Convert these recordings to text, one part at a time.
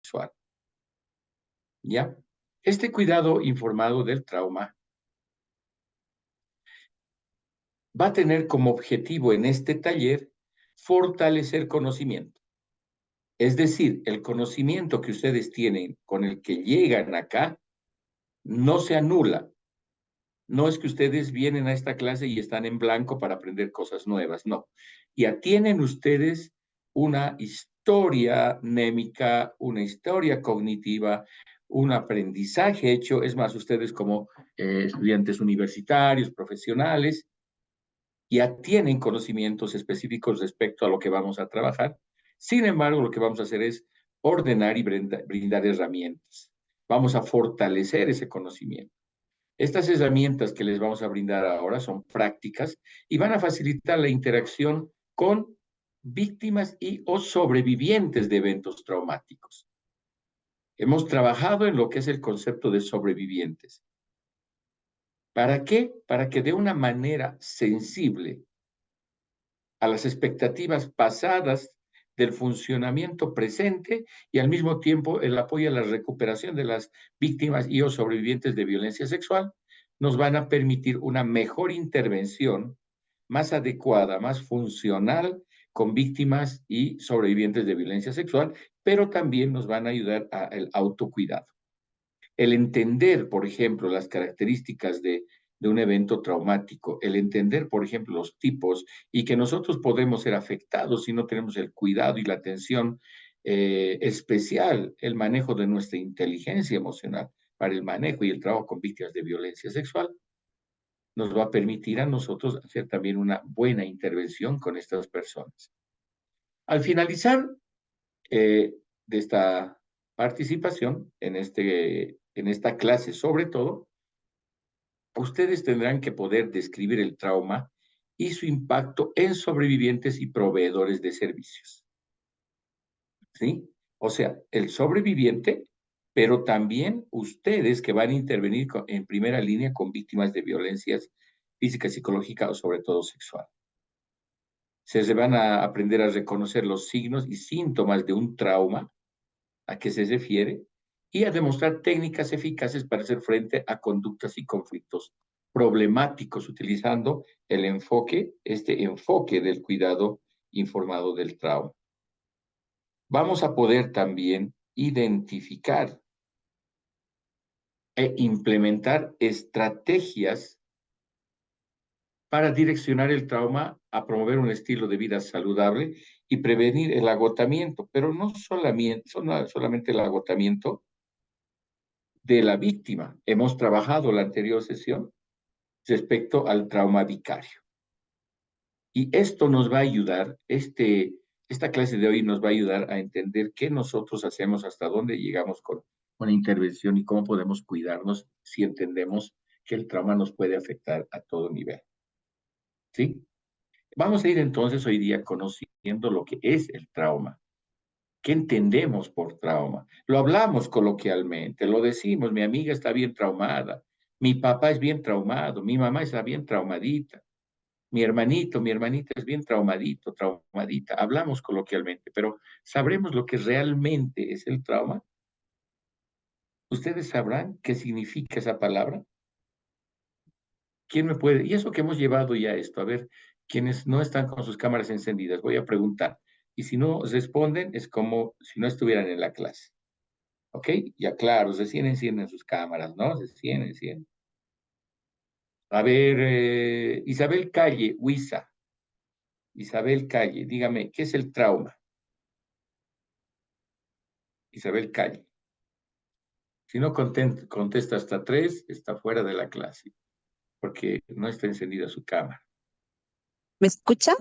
sexual. ¿Ya? Este cuidado informado del trauma va a tener como objetivo en este taller fortalecer conocimiento. Es decir, el conocimiento que ustedes tienen con el que llegan acá no se anula. No es que ustedes vienen a esta clase y están en blanco para aprender cosas nuevas, no. Ya tienen ustedes una historia némica, una historia cognitiva, un aprendizaje hecho, es más, ustedes como estudiantes universitarios, profesionales, ya tienen conocimientos específicos respecto a lo que vamos a trabajar. Sin embargo, lo que vamos a hacer es ordenar y brindar herramientas. Vamos a fortalecer ese conocimiento. Estas herramientas que les vamos a brindar ahora son prácticas y van a facilitar la interacción con víctimas y o sobrevivientes de eventos traumáticos. Hemos trabajado en lo que es el concepto de sobrevivientes. ¿Para qué? Para que de una manera sensible a las expectativas pasadas del funcionamiento presente y al mismo tiempo el apoyo a la recuperación de las víctimas y o sobrevivientes de violencia sexual, nos van a permitir una mejor intervención, más adecuada, más funcional con víctimas y sobrevivientes de violencia sexual, pero también nos van a ayudar al autocuidado. El entender, por ejemplo, las características de un evento traumático, el entender, por ejemplo, los tipos y que nosotros podemos ser afectados si no tenemos el cuidado y la atención especial, el manejo de nuestra inteligencia emocional para el manejo y el trabajo con víctimas de violencia sexual, nos va a permitir a nosotros hacer también una buena intervención con estas personas. Al finalizar de esta participación en esta clase, sobre todo, ustedes tendrán que poder describir el trauma y su impacto en sobrevivientes y proveedores de servicios. ¿Sí? O sea, el sobreviviente, pero también ustedes que van a intervenir en primera línea con víctimas de violencias física, psicológica o sobre todo sexual. Se van a aprender a reconocer los signos y síntomas de un trauma, a qué se refiere, y a demostrar técnicas eficaces para hacer frente a conductas y conflictos problemáticos, utilizando este enfoque del cuidado informado del trauma. Vamos a poder también identificar e implementar estrategias para direccionar el trauma a promover un estilo de vida saludable y prevenir el agotamiento, pero no solamente el agotamiento de la víctima. Hemos trabajado la anterior sesión respecto al trauma vicario. Y esto nos va a ayudar, esta clase de hoy nos va a ayudar a entender qué nosotros hacemos, hasta dónde llegamos con una intervención y cómo podemos cuidarnos si entendemos que el trauma nos puede afectar a todo nivel. ¿Sí? Vamos a ir entonces hoy día conociendo lo que es el trauma. ¿Qué entendemos por trauma? Lo hablamos coloquialmente, lo decimos, mi amiga está bien traumada, mi papá es bien traumado, mi mamá está bien traumadita, mi hermanito, mi hermanita es bien traumadito, traumadita. Hablamos coloquialmente, pero ¿sabremos lo que realmente es el trauma? ¿Ustedes sabrán qué significa esa palabra? ¿Quién me puede? Y eso que hemos llevado ya esto, a ver, quienes no están con sus cámaras encendidas, voy a preguntar. Y si no responden, es como si no estuvieran en la clase. ¿Ok? Ya claro, recién encienden sus cámaras, ¿no? Recién encienden. A ver, Isabel Calle, Huiza. Isabel Calle, dígame, ¿qué es el trauma? Isabel Calle. Si no contesta hasta 3, está fuera de la clase, porque no está encendida su cámara. ¿Me escucha?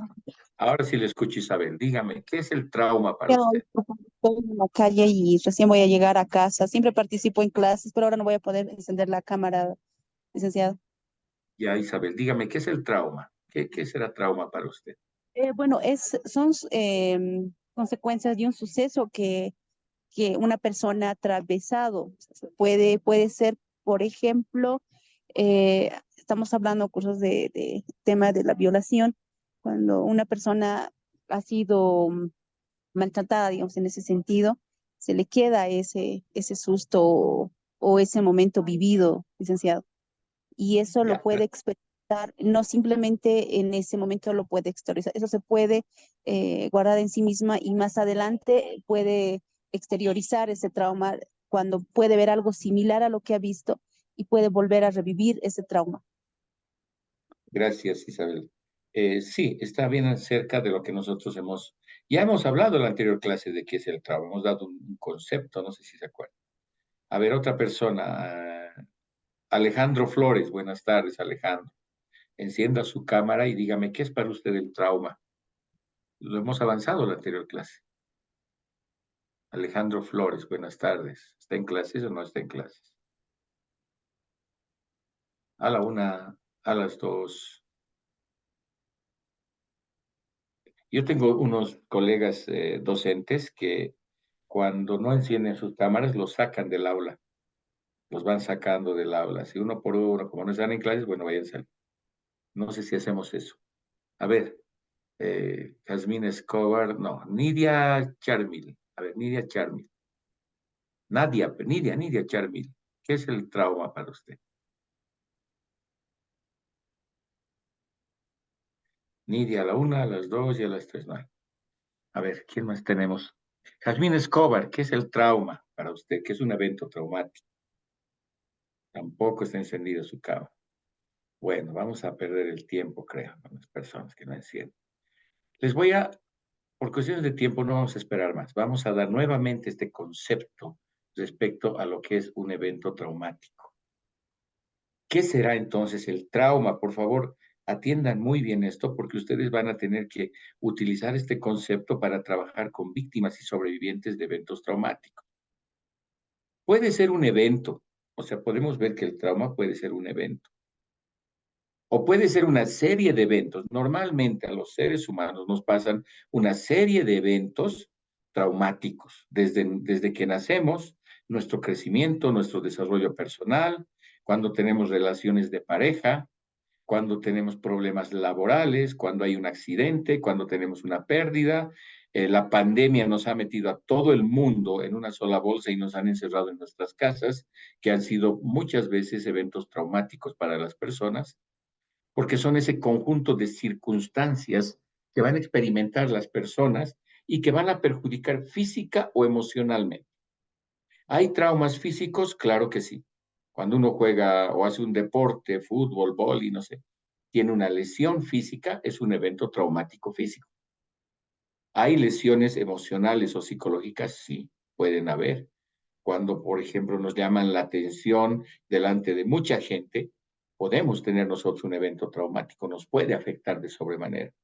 Ahora sí le escucho, Isabel. Dígame, ¿qué es el trauma para Pero usted? estoy en la calle y recién voy a llegar a casa. Siempre participo en clases, pero ahora no voy a poder encender la cámara, licenciado. Ya, Isabel, dígame, ¿qué es el trauma? ¿Qué será trauma para usted? Bueno, son consecuencias de un suceso que una persona ha atravesado. Puede ser, por ejemplo, estamos hablando cursos de tema de la violación, cuando una persona ha sido maltratada, digamos, en ese sentido, se le queda ese susto o ese momento vivido, licenciado. Y eso lo Ya, puede expresar, no simplemente en ese momento lo puede exteriorizar, eso se puede guardar en sí misma y más adelante puede exteriorizar ese trauma cuando puede ver algo similar a lo que ha visto y puede volver a revivir ese trauma. gracias, Isabel. Sí, está bien cerca de lo que nosotros ya hemos hablado en la anterior clase de qué es el trauma, hemos dado un concepto, no sé si se acuerdan. A ver, otra persona, Alejandro Flores, buenas tardes, Alejandro. Encienda su cámara y dígame, ¿qué es para usted el trauma? Lo hemos avanzado en la anterior clase. Alejandro Flores, buenas tardes. ¿Está en clases o no está en clases? A la una, a las dos. Yo tengo unos colegas docentes que cuando no encienden sus cámaras los sacan del aula, los van sacando del aula. Si uno por uno, como no están en clases, bueno, vayan a salir. No sé si hacemos eso. A ver, Jazmín Escobar, no, Nidia Charmil. A ver, Nidia Charmil. Nidia Charmil. ¿Qué es el trauma para usted? Nidia a la una, a las dos y a las tres, no hay. A ver, ¿quién más tenemos? Jazmín Escobar, ¿qué es el trauma para usted? ¿Qué es un evento traumático? Tampoco está encendido su cama. Bueno, vamos a perder el tiempo, creo, con las personas que no encienden. Les voy a, por cuestiones de tiempo, no vamos a esperar más. Vamos a dar nuevamente este concepto respecto a lo que es un evento traumático. ¿Qué será entonces el trauma? Por favor, atiendan muy bien esto porque ustedes van a tener que utilizar este concepto para trabajar con víctimas y sobrevivientes de eventos traumáticos. Puede ser un evento, o sea, podemos ver que el trauma puede ser un evento. O puede ser una serie de eventos. Normalmente a los seres humanos nos pasan una serie de eventos traumáticos desde que nacemos, nuestro crecimiento, nuestro desarrollo personal, cuando tenemos relaciones de pareja, cuando tenemos problemas laborales, cuando hay un accidente, cuando tenemos una pérdida. La pandemia nos ha metido a todo el mundo en una sola bolsa y nos han encerrado en nuestras casas, que han sido muchas veces eventos traumáticos para las personas porque son ese conjunto de circunstancias que van a experimentar las personas y que van a perjudicar física o emocionalmente. ¿Hay traumas físicos? Claro que sí. Cuando uno juega o hace un deporte, fútbol, vóley, no sé, tiene una lesión física, es un evento traumático físico. ¿Hay lesiones emocionales o psicológicas? Sí, pueden haber. Cuando, por ejemplo, nos llaman la atención delante de mucha gente, podemos tener nosotros un evento traumático, nos puede afectar de sobremanera.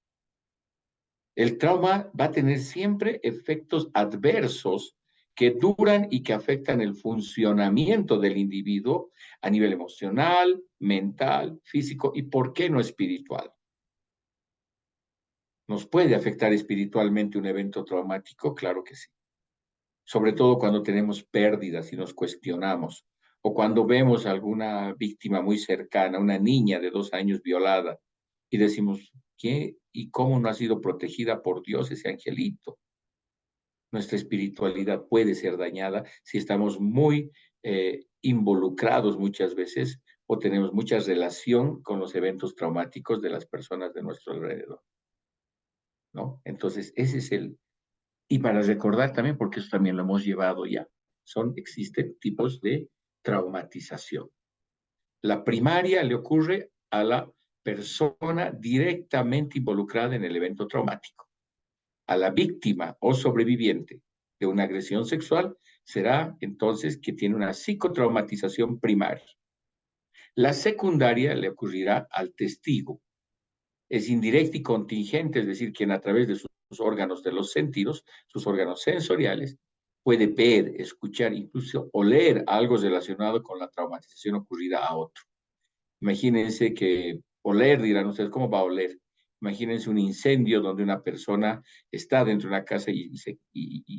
El trauma va a tener siempre efectos adversos que duran y que afectan el funcionamiento del individuo a nivel emocional, mental, físico y, ¿por qué no espiritual? ¿Nos puede afectar espiritualmente un evento traumático? Claro que sí. Sobre todo cuando tenemos pérdidas y nos cuestionamos, o cuando vemos a alguna víctima muy cercana, una niña de 2 años violada, y decimos, ¿qué y cómo no ha sido protegida por Dios ese angelito? Nuestra espiritualidad puede ser dañada si estamos muy involucrados muchas veces o tenemos mucha relación con los eventos traumáticos de las personas de nuestro alrededor, ¿no? Entonces, ese es y para recordar también, porque eso también lo hemos llevado ya, existen tipos de traumatización. La primaria le ocurre a la persona directamente involucrada en el evento traumático. A la víctima o sobreviviente de una agresión sexual será entonces que tiene una psicotraumatización primaria. La secundaria le ocurrirá al testigo. Es indirecta y contingente, es decir, quien a través de sus órganos de los sentidos, sus órganos sensoriales, puede ver, escuchar, incluso oler algo relacionado con la traumatización ocurrida a otro. Imagínense que oler, dirán ustedes, ¿cómo va a oler? Imagínense un incendio donde una persona está dentro de una casa y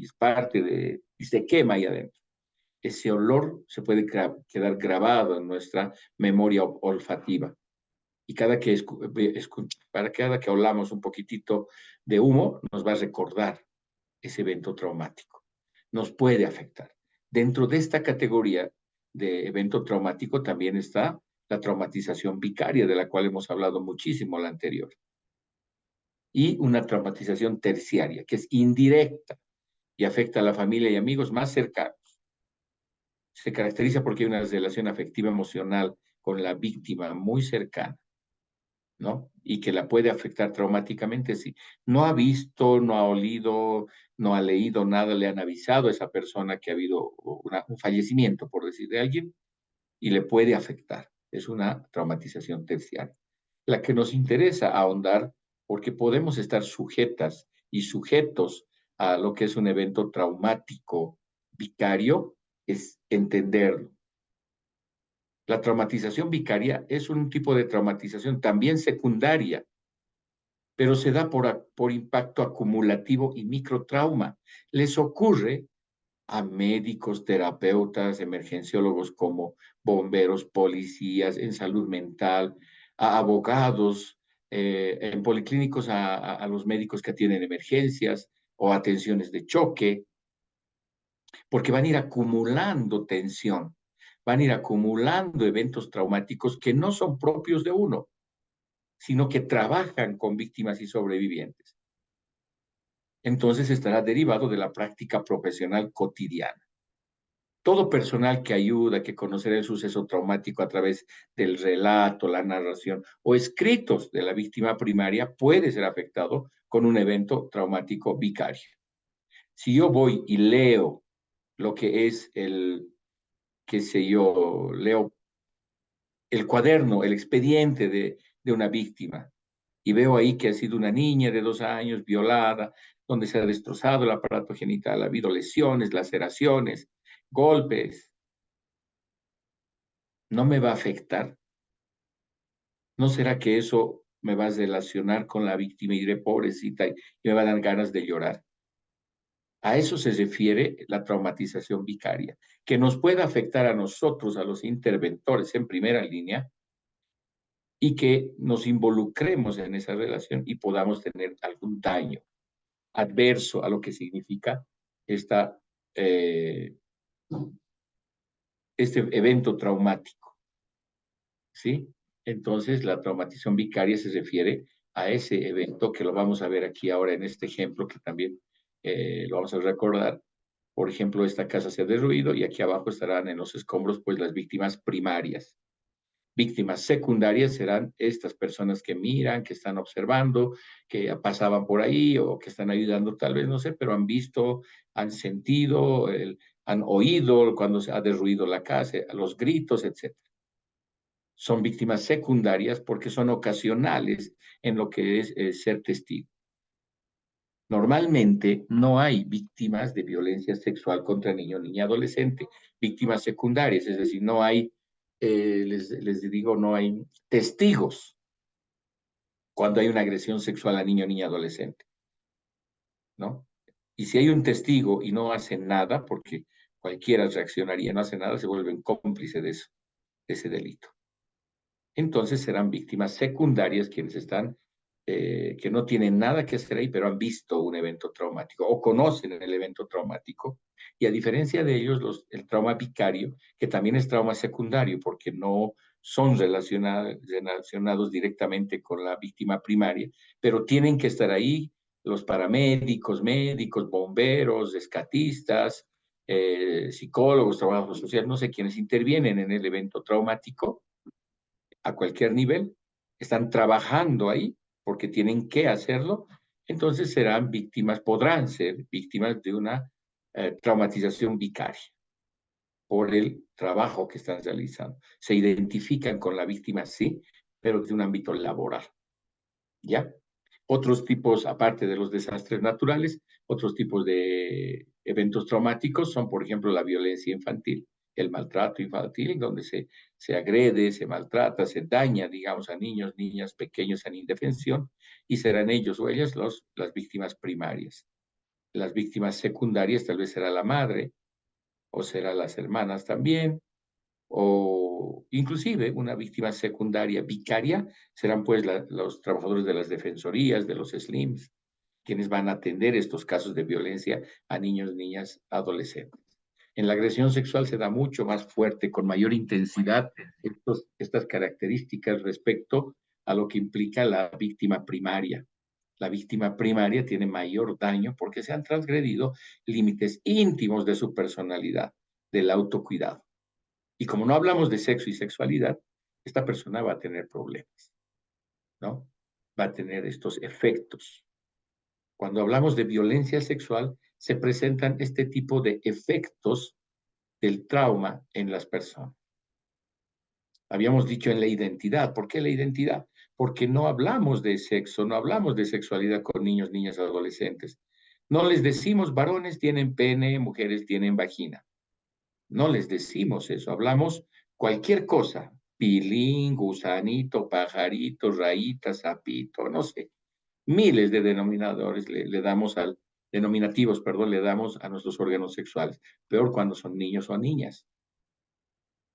es parte y se quema ahí adentro. Ese olor se puede quedar grabado en nuestra memoria olfativa y cada que hablamos un poquitito de humo, nos va a recordar ese evento traumático. nos puede afectar. Dentro de esta categoría de evento traumático también está la traumatización vicaria, de la cual hemos hablado muchísimo la anterior. Y una traumatización terciaria, que es indirecta y afecta a la familia y amigos más cercanos. Se caracteriza porque hay una relación afectiva emocional con la víctima muy cercana, ¿no? Y que la puede afectar traumáticamente si no ha visto, no ha olido, no ha leído nada, le han avisado a esa persona que ha habido un fallecimiento, por decir, de alguien, y le puede afectar. Es una traumatización terciaria. La que nos interesa ahondar, porque podemos estar sujetas y sujetos a lo que es un evento traumático vicario, es entenderlo. La traumatización vicaria es un tipo de traumatización también secundaria, pero se da por impacto acumulativo y microtrauma. Les ocurre a médicos, terapeutas, emergenciólogos como bomberos, policías, en salud mental, a abogados, en policlínicos a los médicos que atienden emergencias o atenciones de choque, porque van a ir acumulando tensión, van a ir acumulando eventos traumáticos que no son propios de uno, sino que trabajan con víctimas y sobrevivientes. Entonces estará derivado de la práctica profesional cotidiana. Todo personal que ayuda, que conocerá el suceso traumático a través del relato, la narración o escritos de la víctima primaria puede ser afectado con un evento traumático vicario. Si yo voy y leo lo que es qué sé yo, leo el cuaderno, el expediente de una víctima y veo ahí que ha sido una niña de 2 años violada, donde se ha destrozado el aparato genital, ha habido lesiones, laceraciones, golpes, ¿no me va a afectar? ¿No será que eso me va a relacionar con la víctima y diré pobrecita y me va a dar ganas de llorar? A eso se refiere la traumatización vicaria, que nos puede afectar a nosotros, a los interventores en primera línea, y que nos involucremos en esa relación y podamos tener algún daño adverso a lo que significa esta, eh, este evento traumático, ¿sí? Entonces, la traumatización vicaria se refiere a ese evento que lo vamos a ver aquí ahora en este ejemplo que también lo vamos a recordar. Por ejemplo, esta casa se ha derruido y aquí abajo estarán en los escombros pues las víctimas primarias. Víctimas secundarias serán estas personas que miran, que están observando, que pasaban por ahí o que están ayudando, tal vez, no sé, pero han visto, han sentido, han oído cuando se ha derruido la casa, los gritos, etc. Son víctimas secundarias porque son ocasionales en lo que es ser testigo. Normalmente no hay víctimas de violencia sexual contra niño, niña, adolescente, víctimas secundarias, es decir, no hay, les digo, no hay testigos cuando hay una agresión sexual a niño, niña, adolescente, ¿no? Y si hay un testigo y no hace nada, porque cualquiera reaccionaría, no hace nada, se vuelven cómplices de eso, de ese delito. Entonces serán víctimas secundarias quienes están, que no tienen nada que hacer ahí, pero han visto un evento traumático o conocen el evento traumático. Y a diferencia de ellos, el trauma vicario, que también es trauma secundario, porque no son relacionados directamente con la víctima primaria, pero tienen que estar ahí los paramédicos, médicos, bomberos, rescatistas, psicólogos, trabajadores sociales, no sé, quienes intervienen en el evento traumático a cualquier nivel, están trabajando ahí porque tienen que hacerlo, entonces serán víctimas, podrán ser víctimas de una traumatización vicaria por el trabajo que están realizando. Se identifican con la víctima, sí, pero de un ámbito laboral, ¿ya? Otros tipos, aparte de los desastres naturales, otros tipos de eventos traumáticos son, por ejemplo, la violencia infantil, el maltrato infantil, donde se agrede, se maltrata, se daña, digamos, a niños, niñas pequeños en indefensión, y serán ellos o ellas las víctimas primarias. Las víctimas secundarias tal vez será la madre, o será las hermanas también, o inclusive una víctima secundaria vicaria serán pues los trabajadores de las defensorías, de los SLIMs, quienes van a atender estos casos de violencia a niños, niñas, adolescentes. En la agresión sexual se da mucho más fuerte, con mayor intensidad, estas características respecto a lo que implica la víctima primaria. La víctima primaria tiene mayor daño porque se han transgredido límites íntimos de su personalidad, del autocuidado. Y como no hablamos de sexo y sexualidad, esta persona va a tener problemas, ¿no? Va a tener estos efectos. Cuando hablamos de violencia sexual, se presentan este tipo de efectos del trauma en las personas. Habíamos dicho en la identidad. ¿Por qué la identidad? Porque no hablamos de sexo, no hablamos de sexualidad con niños, niñas, adolescentes. No les decimos varones tienen pene, mujeres tienen vagina. No les decimos eso. Hablamos cualquier cosa. Pilín, gusanito, pajarito, rayita, sapito, no sé. Miles de denominadores le damos denominativos, perdón, le damos a nuestros órganos sexuales. Peor cuando son niños o niñas.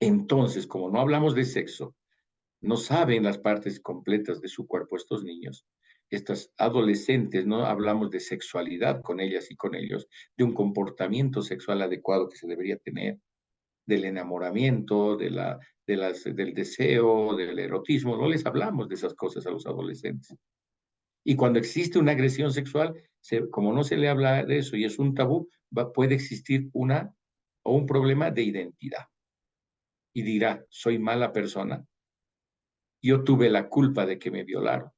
Entonces, como no hablamos de sexo, no saben las partes completas de su cuerpo estos niños. Estas adolescentes, no hablamos de sexualidad con ellas y con ellos, de un comportamiento sexual adecuado que se debería tener, del enamoramiento, del deseo, del erotismo. No les hablamos de esas cosas a los adolescentes. Y cuando existe una agresión sexual, como no se le habla de eso y es un tabú, puede existir un problema de identidad. Y dirá, soy mala persona, yo tuve la culpa de que me violaron.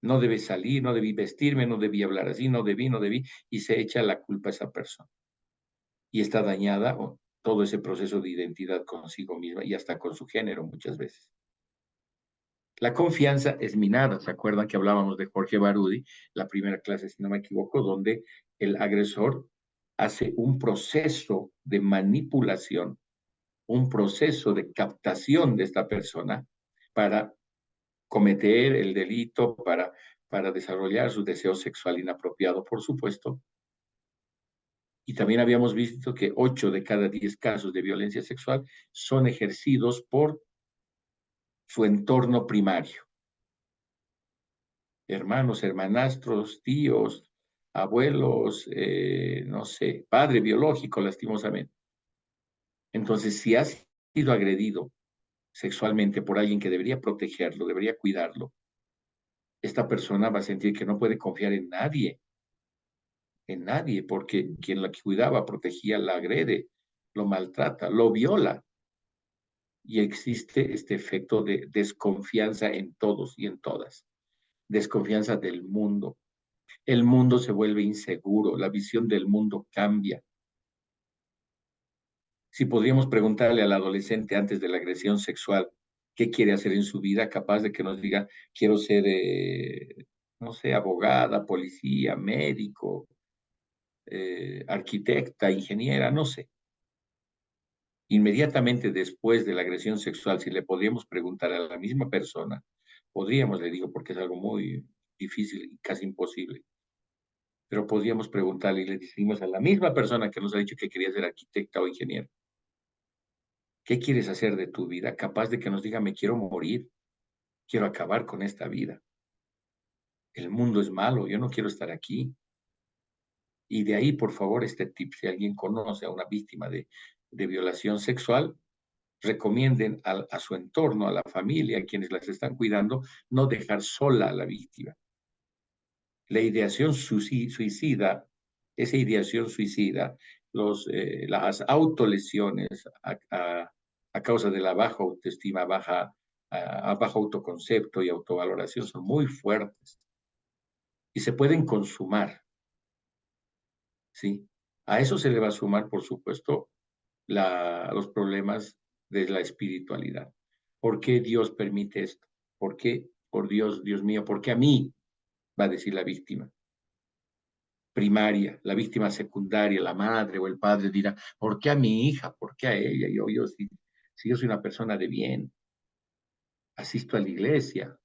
No debí salir, no debí vestirme, no debí hablar así, no debí, y se echa la culpa a esa persona. Y está dañada todo ese proceso de identidad consigo misma y hasta con su género muchas veces. La confianza es minada. ¿Se acuerdan que hablábamos de Jorge Barudi, la primera clase, si no me equivoco, donde el agresor hace un proceso de manipulación, un proceso de captación de esta persona para cometer el delito, para desarrollar su deseo sexual inapropiado, por supuesto. Y también habíamos visto que 8 de cada 10 casos de violencia sexual son ejercidos por su entorno primario. Hermanos, hermanastros, tíos, abuelos, no sé, padre biológico, lastimosamente. Entonces, si has sido agredido sexualmente por alguien que debería protegerlo, debería cuidarlo, esta persona va a sentir que no puede confiar en nadie, porque quien la cuidaba, protegía, la agrede, lo maltrata, lo viola. Y existe este efecto de desconfianza en todos y en todas. Desconfianza del mundo. El mundo se vuelve inseguro, la visión del mundo cambia. Si podríamos preguntarle al adolescente antes de la agresión sexual qué quiere hacer en su vida, capaz de que nos diga, quiero ser, no sé, abogada, policía, médico, arquitecta, ingeniera, no sé. Inmediatamente después de la agresión sexual, si le podríamos preguntar a la misma persona, podríamos, le digo, porque es algo muy difícil y casi imposible, pero podríamos preguntarle y le decimos a la misma persona que nos ha dicho que quería ser arquitecta o ingeniero, ¿qué quieres hacer de tu vida? Capaz de que nos diga, me quiero morir, quiero acabar con esta vida. El mundo es malo, yo no quiero estar aquí. Y de ahí, por favor, este tip, si alguien conoce a una víctima de violación sexual, recomienden a su entorno, a la familia, a quienes las están cuidando, no dejar sola a la víctima. La ideación suicida, esa ideación suicida, las autolesiones a causa de la baja autoestima, bajo autoconcepto y autovaloración son muy fuertes y se pueden consumar, ¿sí? A eso se le va a sumar, por supuesto, los problemas de la espiritualidad. ¿Por qué Dios permite esto? ¿Por qué? Por Dios, Dios mío, ¿por qué a mí? Va a decir la víctima primaria, la víctima secundaria, la madre o el padre dirá, ¿por qué a mi hija? ¿Por qué a ella? Si yo soy una persona de bien, asisto a la iglesia,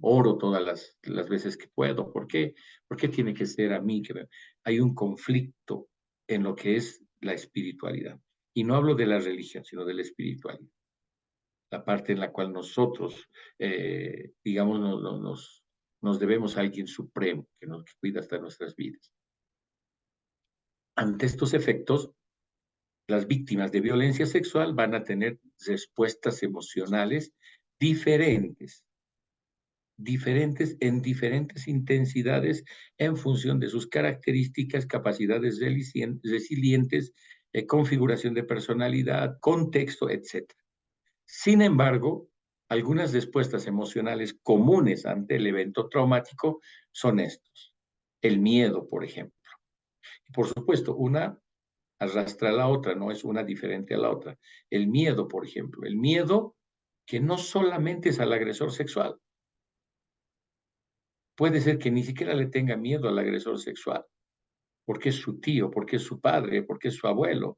oro todas las veces que puedo, ¿por qué tiene que ser a mí? Hay un conflicto en lo que es la espiritualidad. Y no hablo de la religión, sino de la espiritualidad. La parte en la cual nosotros, digamos, nos nos debemos a alguien supremo que nos cuida hasta nuestras vidas. Ante estos efectos, las víctimas de violencia sexual van a tener respuestas emocionales diferentes, diferentes en diferentes intensidades en función de sus características, capacidades resilientes, configuración de personalidad, contexto, etcétera. Sin embargo, algunas respuestas emocionales comunes ante el evento traumático son estos. El miedo, por ejemplo. Y por supuesto, una arrastra a la otra, no es una diferente a la otra. El miedo, por ejemplo, el miedo que no solamente es al agresor sexual. Puede ser que ni siquiera le tenga miedo al agresor sexual, porque es su tío, porque es su padre, porque es su abuelo.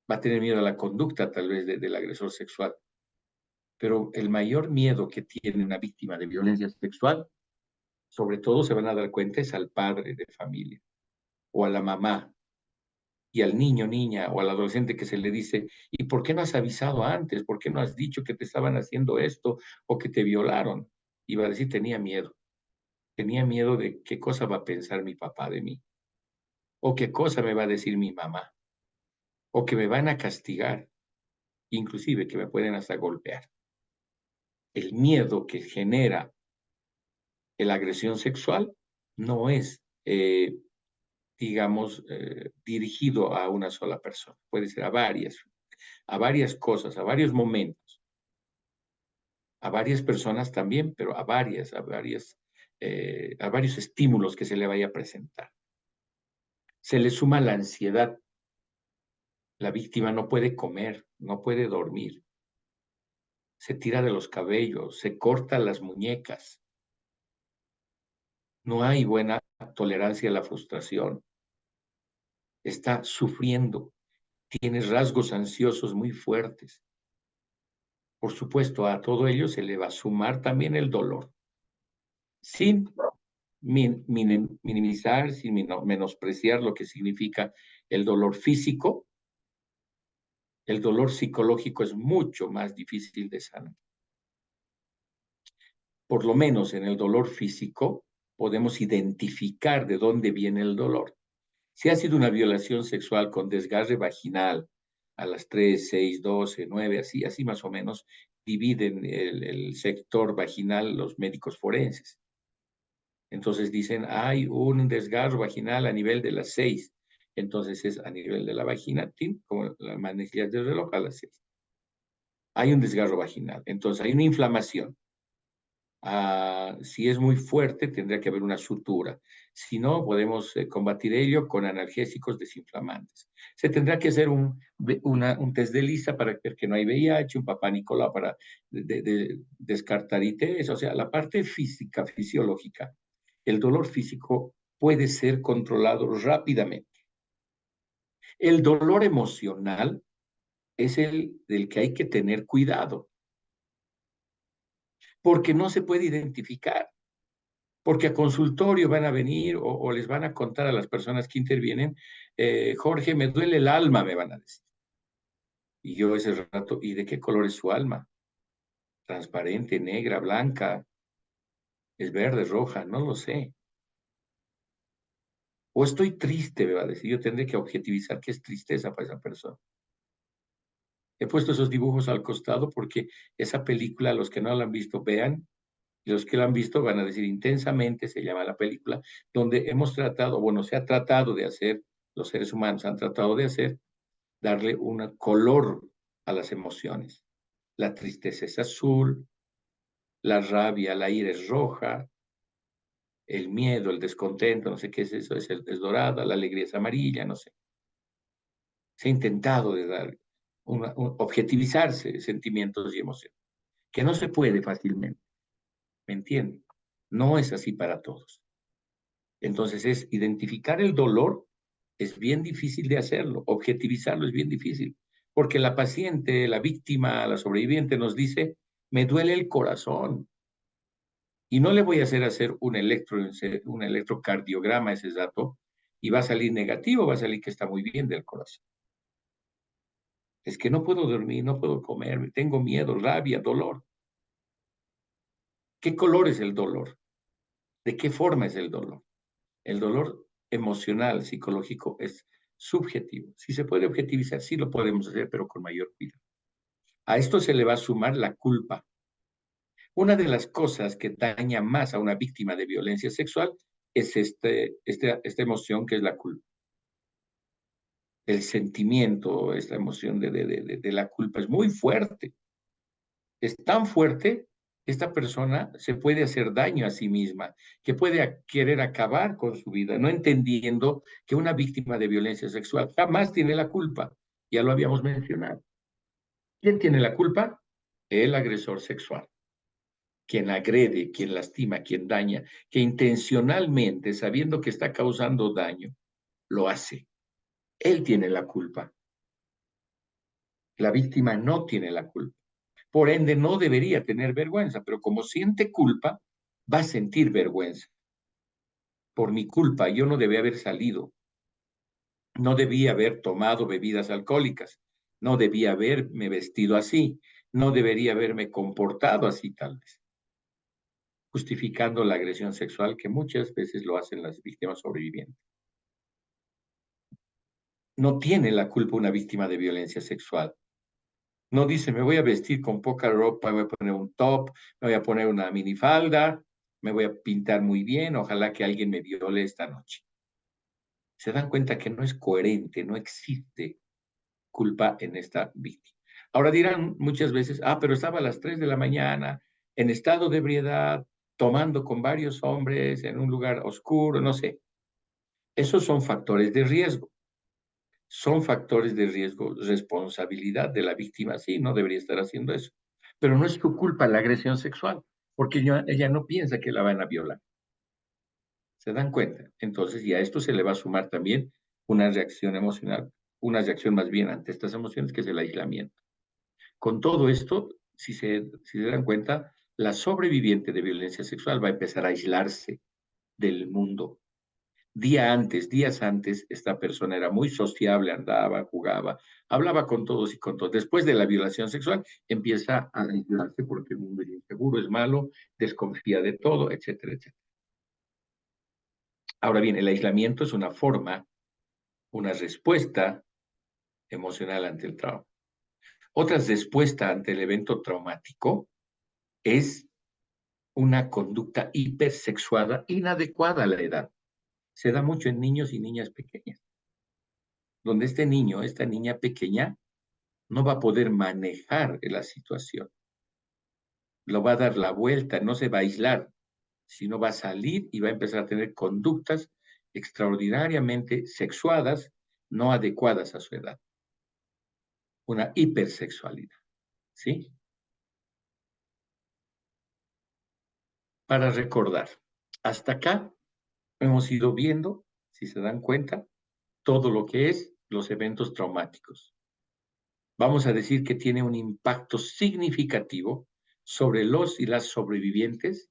Va a tener miedo a la conducta tal vez del agresor sexual. Pero el mayor miedo que tiene una víctima de violencia sexual, sobre todo se van a dar cuenta, es al padre de familia o a la mamá y al niño, niña o al adolescente que se le dice, ¿y por qué no has avisado antes? ¿Por qué no has dicho que te estaban haciendo esto o que te violaron? Y va a decir, tenía miedo de qué cosa va a pensar mi papá de mí, o qué cosa me va a decir mi mamá, o que me van a castigar, inclusive que me pueden hasta golpear. El miedo que genera la agresión sexual no es, digamos, dirigido a una sola persona, puede ser a varias cosas, a varios momentos, a varias personas también, pero a varios estímulos que se le vaya a presentar. Se le suma la ansiedad. La víctima no puede comer, no puede dormir, se tira de los cabellos, se corta las muñecas. No hay buena tolerancia a la frustración. Está sufriendo, tiene rasgos ansiosos muy fuertes. Por supuesto, a todo ello se le va a sumar también el dolor, sin minimizar, sin menospreciar lo que significa el dolor físico. El dolor psicológico es mucho más difícil de sanar. Por lo menos en el dolor físico podemos identificar de dónde viene el dolor. Si ha sido una violación sexual con desgarre vaginal a las 3, 6, 12, 9, así más o menos, dividen el sector vaginal los médicos forenses. Entonces dicen, hay un desgarro vaginal a nivel de las 6. Entonces es a nivel de la vagina, como la manecillas del reloj a las 6. Hay un desgarro vaginal, entonces hay una inflamación. Si es muy fuerte, tendría que haber una sutura. Si no, podemos combatir ello con analgésicos desinflamantes. Se tendrá que hacer un test de lista para ver que no hay VIH, un papá Nicolau para descartar ITS. O sea, la parte física, fisiológica, el dolor físico puede ser controlado rápidamente. El dolor emocional es el del que hay que tener cuidado, porque no se puede identificar. Porque a consultorio van a venir o les van a contar a las personas que intervienen, Jorge, me duele el alma, me van a decir. Y yo ese rato, ¿y de qué color es su alma? Transparente, negra, blanca, es verde, roja, no lo sé. O estoy triste, me va a decir. Yo tendré que objetivizar qué es tristeza para esa persona. He puesto esos dibujos al costado porque esa película, los que no la han visto, vean. Y los que la han visto van a decir intensamente, se llama la película, donde hemos tratado, bueno, se ha tratado de hacer, los seres humanos han tratado de hacer, darle un color a las emociones. La tristeza es azul, la rabia, la ira es roja, el miedo, el descontento, no sé qué es eso, es dorada, la alegría es amarilla, no sé. Se ha intentado de dar, objetivizarse sentimientos y emociones, que no se puede fácilmente, ¿me entienden? No es así para todos. Entonces es identificar el dolor, es bien difícil de hacerlo, objetivizarlo es bien difícil, porque la paciente, la víctima, la sobreviviente nos dice, me duele el corazón y no le voy a hacer un electrocardiograma a ese dato y va a salir negativo, va a salir que está muy bien del corazón. Es que no puedo dormir, no puedo comer, tengo miedo, rabia, dolor. ¿Qué color es el dolor? ¿De qué forma es el dolor? El dolor emocional, psicológico, es subjetivo. Si se puede objetivizar, sí lo podemos hacer, pero con mayor cuidado. A esto se le va a sumar la culpa. Una de las cosas que daña más a una víctima de violencia sexual es esta emoción que es la culpa. El sentimiento, esta emoción de la culpa es muy fuerte. Es tan fuerte, esta persona se puede hacer daño a sí misma, que puede querer acabar con su vida, no entendiendo que una víctima de violencia sexual jamás tiene la culpa. Ya lo habíamos mencionado. ¿Quién tiene la culpa? El agresor sexual. Quien agrede, quien lastima, quien daña, que intencionalmente, sabiendo que está causando daño, lo hace. Él tiene la culpa. La víctima no tiene la culpa. Por ende, no debería tener vergüenza, pero como siente culpa, va a sentir vergüenza. Por mi culpa, yo no debía haber salido, no debía haber tomado bebidas alcohólicas, no debía haberme vestido así, no debería haberme comportado así tal vez, justificando la agresión sexual que muchas veces lo hacen las víctimas sobrevivientes. No tiene la culpa una víctima de violencia sexual. No dice, me voy a vestir con poca ropa, me voy a poner un top, me voy a poner una minifalda, me voy a pintar muy bien, ojalá que alguien me viole esta noche. Se dan cuenta que no es coherente, no existe culpa en esta víctima. Ahora dirán muchas veces, pero estaba a las 3 de la mañana, en estado de ebriedad, tomando con varios hombres en un lugar oscuro, no sé. Esos son factores de riesgo. Son factores de riesgo, responsabilidad de la víctima, sí, no debería estar haciendo eso. Pero no es su culpa la agresión sexual, porque ella no piensa que la van a violar. ¿Se dan cuenta? Entonces, y a esto se le va a sumar también una reacción emocional, una reacción más bien ante estas emociones, que es el aislamiento. Con todo esto, si se dan cuenta, la sobreviviente de violencia sexual va a empezar a aislarse del mundo. Días antes, esta persona era muy sociable, andaba, jugaba, hablaba con todos y con todos. Después de la violación sexual, empieza a aislarse porque el mundo es inseguro, es malo, desconfía de todo, etcétera, etcétera. Ahora bien, el aislamiento es una forma, una respuesta emocional ante el trauma. Otra respuesta ante el evento traumático es una conducta hipersexuada inadecuada a la edad. Se da mucho en niños y niñas pequeñas, donde este niño, esta niña pequeña, no va a poder manejar la situación. Lo va a dar la vuelta, no se va a aislar, sino va a salir y va a empezar a tener conductas extraordinariamente sexuadas, no adecuadas a su edad. Una hipersexualidad, ¿sí? Para recordar, hasta acá hemos ido viendo, si se dan cuenta, todo lo que es los eventos traumáticos. Vamos a decir que tiene un impacto significativo sobre los y las sobrevivientes,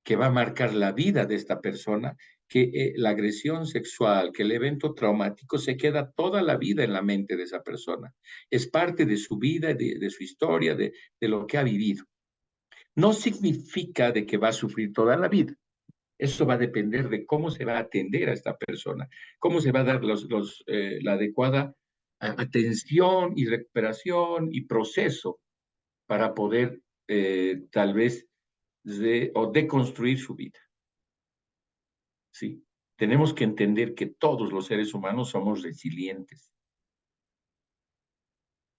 que va a marcar la vida de esta persona, que la agresión sexual, que el evento traumático se queda toda la vida en la mente de esa persona. Es parte de su vida, de su historia, de lo que ha vivido. No significa de que va a sufrir toda la vida. Eso va a depender de cómo se va a atender a esta persona, cómo se va a dar la adecuada atención y recuperación y proceso para poder tal vez deconstruir su vida. ¿Sí? Tenemos que entender que todos los seres humanos somos resilientes,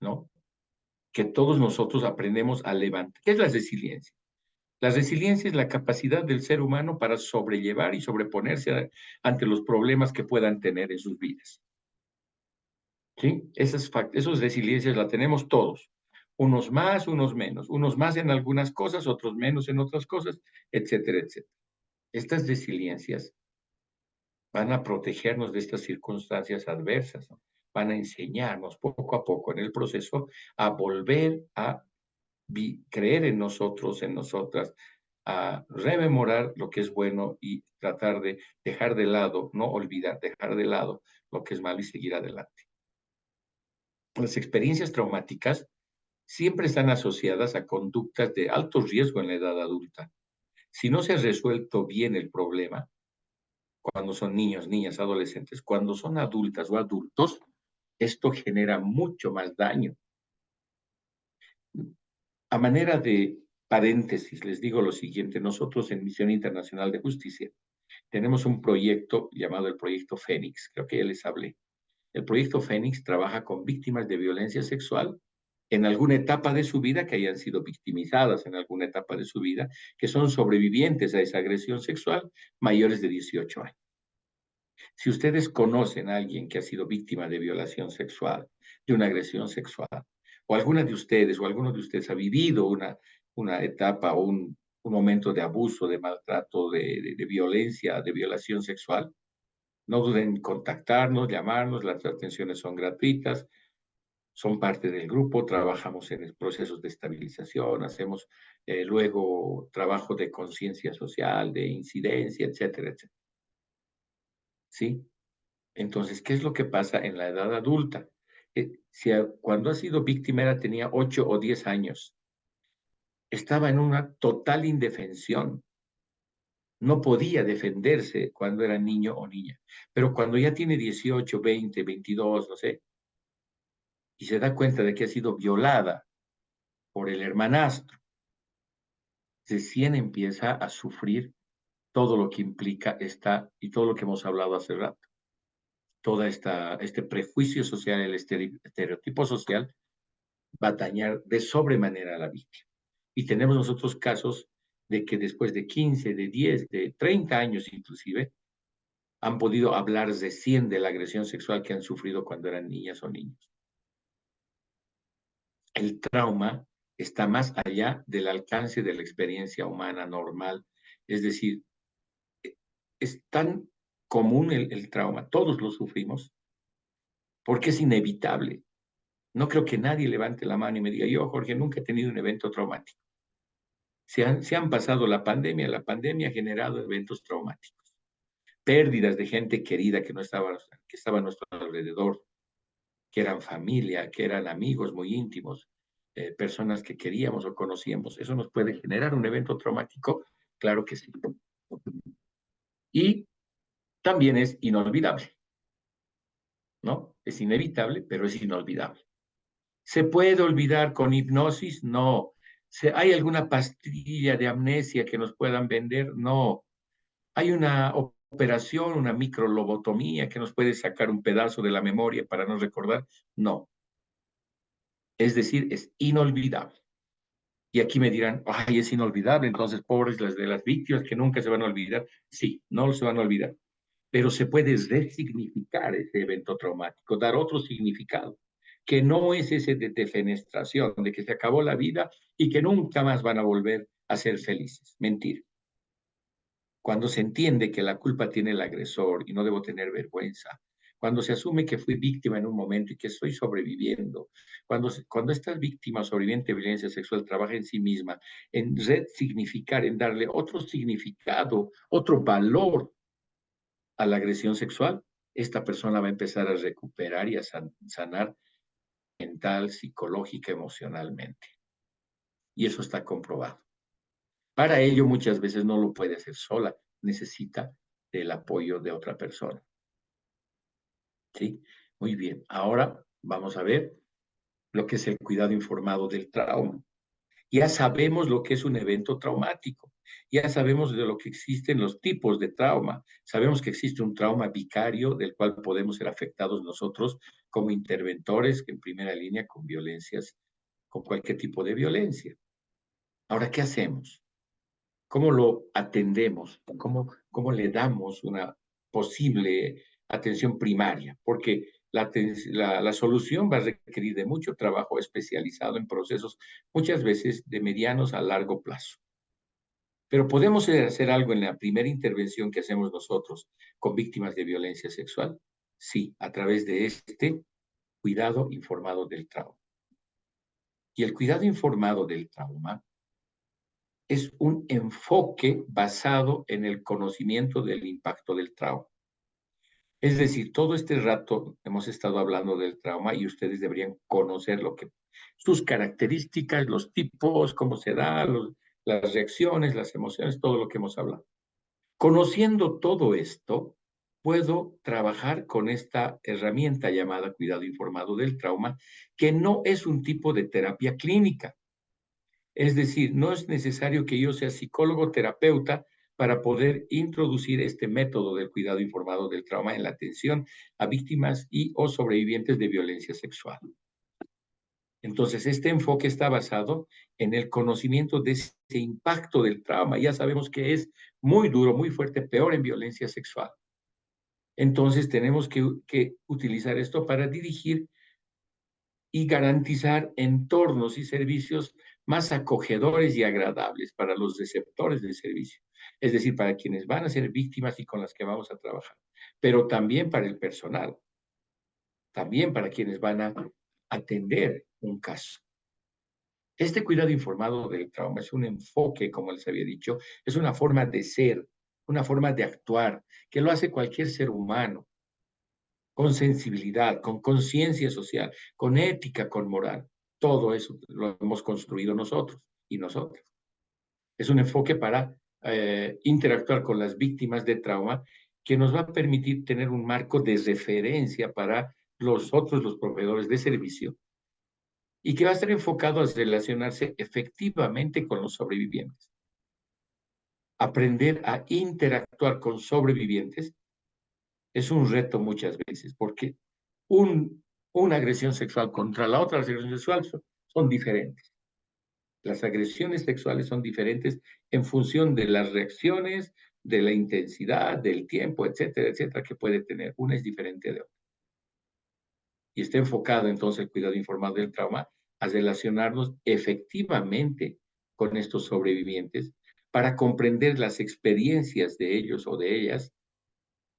¿no? Que todos nosotros aprendemos a levantar. ¿Qué es la resiliencia? La resiliencia es la capacidad del ser humano para sobrellevar y sobreponerse ante los problemas que puedan tener en sus vidas. ¿Sí? Esas resiliencias las tenemos todos. Unos más, unos menos. Unos más en algunas cosas, otros menos en otras cosas, etcétera, etcétera. Estas resiliencias van a protegernos de estas circunstancias adversas, ¿no? Van a enseñarnos poco a poco en el proceso a volver a creer en nosotros, en nosotras, a rememorar lo que es bueno y tratar de dejar de lado, no olvidar, dejar de lado lo que es malo y seguir adelante. Las experiencias traumáticas siempre están asociadas a conductas de alto riesgo en la edad adulta. Si no se ha resuelto bien el problema, cuando son niños, niñas, adolescentes, cuando son adultas o adultos, esto genera mucho más daño. A manera de paréntesis, les digo lo siguiente, nosotros en Misión Internacional de Justicia tenemos un proyecto llamado el Proyecto Fénix, creo que ya les hablé. El Proyecto Fénix trabaja con víctimas de violencia sexual en alguna etapa de su vida, que hayan sido victimizadas en alguna etapa de su vida, que son sobrevivientes a esa agresión sexual, mayores de 18 años. Si ustedes conocen a alguien que ha sido víctima de violación sexual, de una agresión sexual, o alguna de ustedes o alguno de ustedes ha vivido una etapa o un momento de abuso, de maltrato, de violencia, de violación sexual, no duden en contactarnos, llamarnos, las atenciones son gratuitas, son parte del grupo, trabajamos en procesos de estabilización, hacemos luego trabajo de conciencia social, de incidencia, etcétera, etcétera. ¿Sí? Entonces, ¿qué es lo que pasa en la edad adulta? Cuando ha sido víctima tenía 8 o 10 años, estaba en una total indefensión, no podía defenderse cuando era niño o niña, pero cuando ya tiene 18, 20, 22, no sé, y se da cuenta de que ha sido violada por el hermanastro, recién empieza a sufrir todo lo que implica y todo lo que hemos hablado hace rato, este prejuicio social, el estereotipo social, va a dañar de sobremanera a la víctima. Y tenemos nosotros casos de que después de 15, de 10, de 30 años inclusive, han podido hablar recién de la agresión sexual que han sufrido cuando eran niñas o niños. El trauma está más allá del alcance de la experiencia humana normal. Es decir, es tan común el trauma, todos lo sufrimos, porque es inevitable. No creo que nadie levante la mano y me diga, yo, Jorge, nunca he tenido un evento traumático. Se han pasado la pandemia ha generado eventos traumáticos, pérdidas de gente querida que estaba a nuestro alrededor, que eran familia, que eran amigos muy íntimos, personas que queríamos o conocíamos. ¿Eso nos puede generar un evento traumático? Claro que sí. Y también es inolvidable, ¿no? Es inevitable, pero es inolvidable. ¿Se puede olvidar con hipnosis? No. ¿Hay alguna pastilla de amnesia que nos puedan vender? No. ¿Hay una operación, una microlobotomía que nos puede sacar un pedazo de la memoria para no recordar? No. Es decir, es inolvidable. Y aquí me dirán, ay, es inolvidable, entonces pobres las de las víctimas que nunca se van a olvidar. Sí, no se van a olvidar, pero se puede resignificar ese evento traumático, dar otro significado, que no es ese de defenestración, de que se acabó la vida y que nunca más van a volver a ser felices. Mentira. Cuando se entiende que la culpa tiene el agresor y no debo tener vergüenza, cuando se asume que fui víctima en un momento y que estoy sobreviviendo, cuando esta víctima sobreviviente de violencia sexual trabaja en sí misma, en resignificar, en darle otro significado, otro valor a la agresión sexual, esta persona va a empezar a recuperar y a sanar mental, psicológica, emocionalmente. Y eso está comprobado. Para ello, muchas veces no lo puede hacer sola, necesita del apoyo de otra persona. ¿Sí? Muy bien. Ahora vamos a ver lo que es el cuidado informado del trauma. Ya sabemos lo que es un evento traumático. Ya sabemos de lo que existen los tipos de trauma. Sabemos que existe un trauma vicario del cual podemos ser afectados nosotros como interventores en primera línea con violencias, con cualquier tipo de violencia. Ahora, ¿qué hacemos? ¿Cómo lo atendemos? ¿Cómo le damos una posible atención primaria? Porque la solución va a requerir de mucho trabajo especializado en procesos, muchas veces de medianos a largo plazo. Pero podemos hacer algo en la primera intervención que hacemos nosotros con víctimas de violencia sexual. Sí, a través de este cuidado informado del trauma. Y el cuidado informado del trauma es un enfoque basado en el conocimiento del impacto del trauma. Es decir, todo este rato hemos estado hablando del trauma y ustedes deberían conocer sus características, los tipos, cómo se da, las reacciones, las emociones, todo lo que hemos hablado. Conociendo todo esto, puedo trabajar con esta herramienta llamada cuidado informado del trauma, que no es un tipo de terapia clínica. Es decir, no es necesario que yo sea psicólogo terapeuta para poder introducir este método del cuidado informado del trauma en la atención a víctimas y o sobrevivientes de violencia sexual. Entonces, este enfoque está basado en el conocimiento de ese impacto del trauma. Ya sabemos que es muy duro, muy fuerte, peor en violencia sexual. Entonces, tenemos que utilizar esto para dirigir y garantizar entornos y servicios más acogedores y agradables para los receptores del servicio, es decir, para quienes van a ser víctimas y con las que vamos a trabajar, pero también para el personal, también para quienes van a atender un caso. Este cuidado informado del trauma es un enfoque, como les había dicho, es una forma de ser, una forma de actuar, que lo hace cualquier ser humano, con sensibilidad, con conciencia social, con ética, con moral. Todo eso lo hemos construido nosotros y nosotras. Es un enfoque para interactuar con las víctimas de trauma que nos va a permitir tener un marco de referencia para los proveedores de servicio, y que va a estar enfocado a relacionarse efectivamente con los sobrevivientes. Aprender a interactuar con sobrevivientes es un reto muchas veces, porque una agresión sexual contra la otra agresión sexual son diferentes. Las agresiones sexuales son diferentes en función de las reacciones, de la intensidad, del tiempo, etcétera, etcétera, que puede tener. Una es diferente de otra. Y está enfocado entonces el cuidado informado del trauma a relacionarnos efectivamente con estos sobrevivientes para comprender las experiencias de ellos o de ellas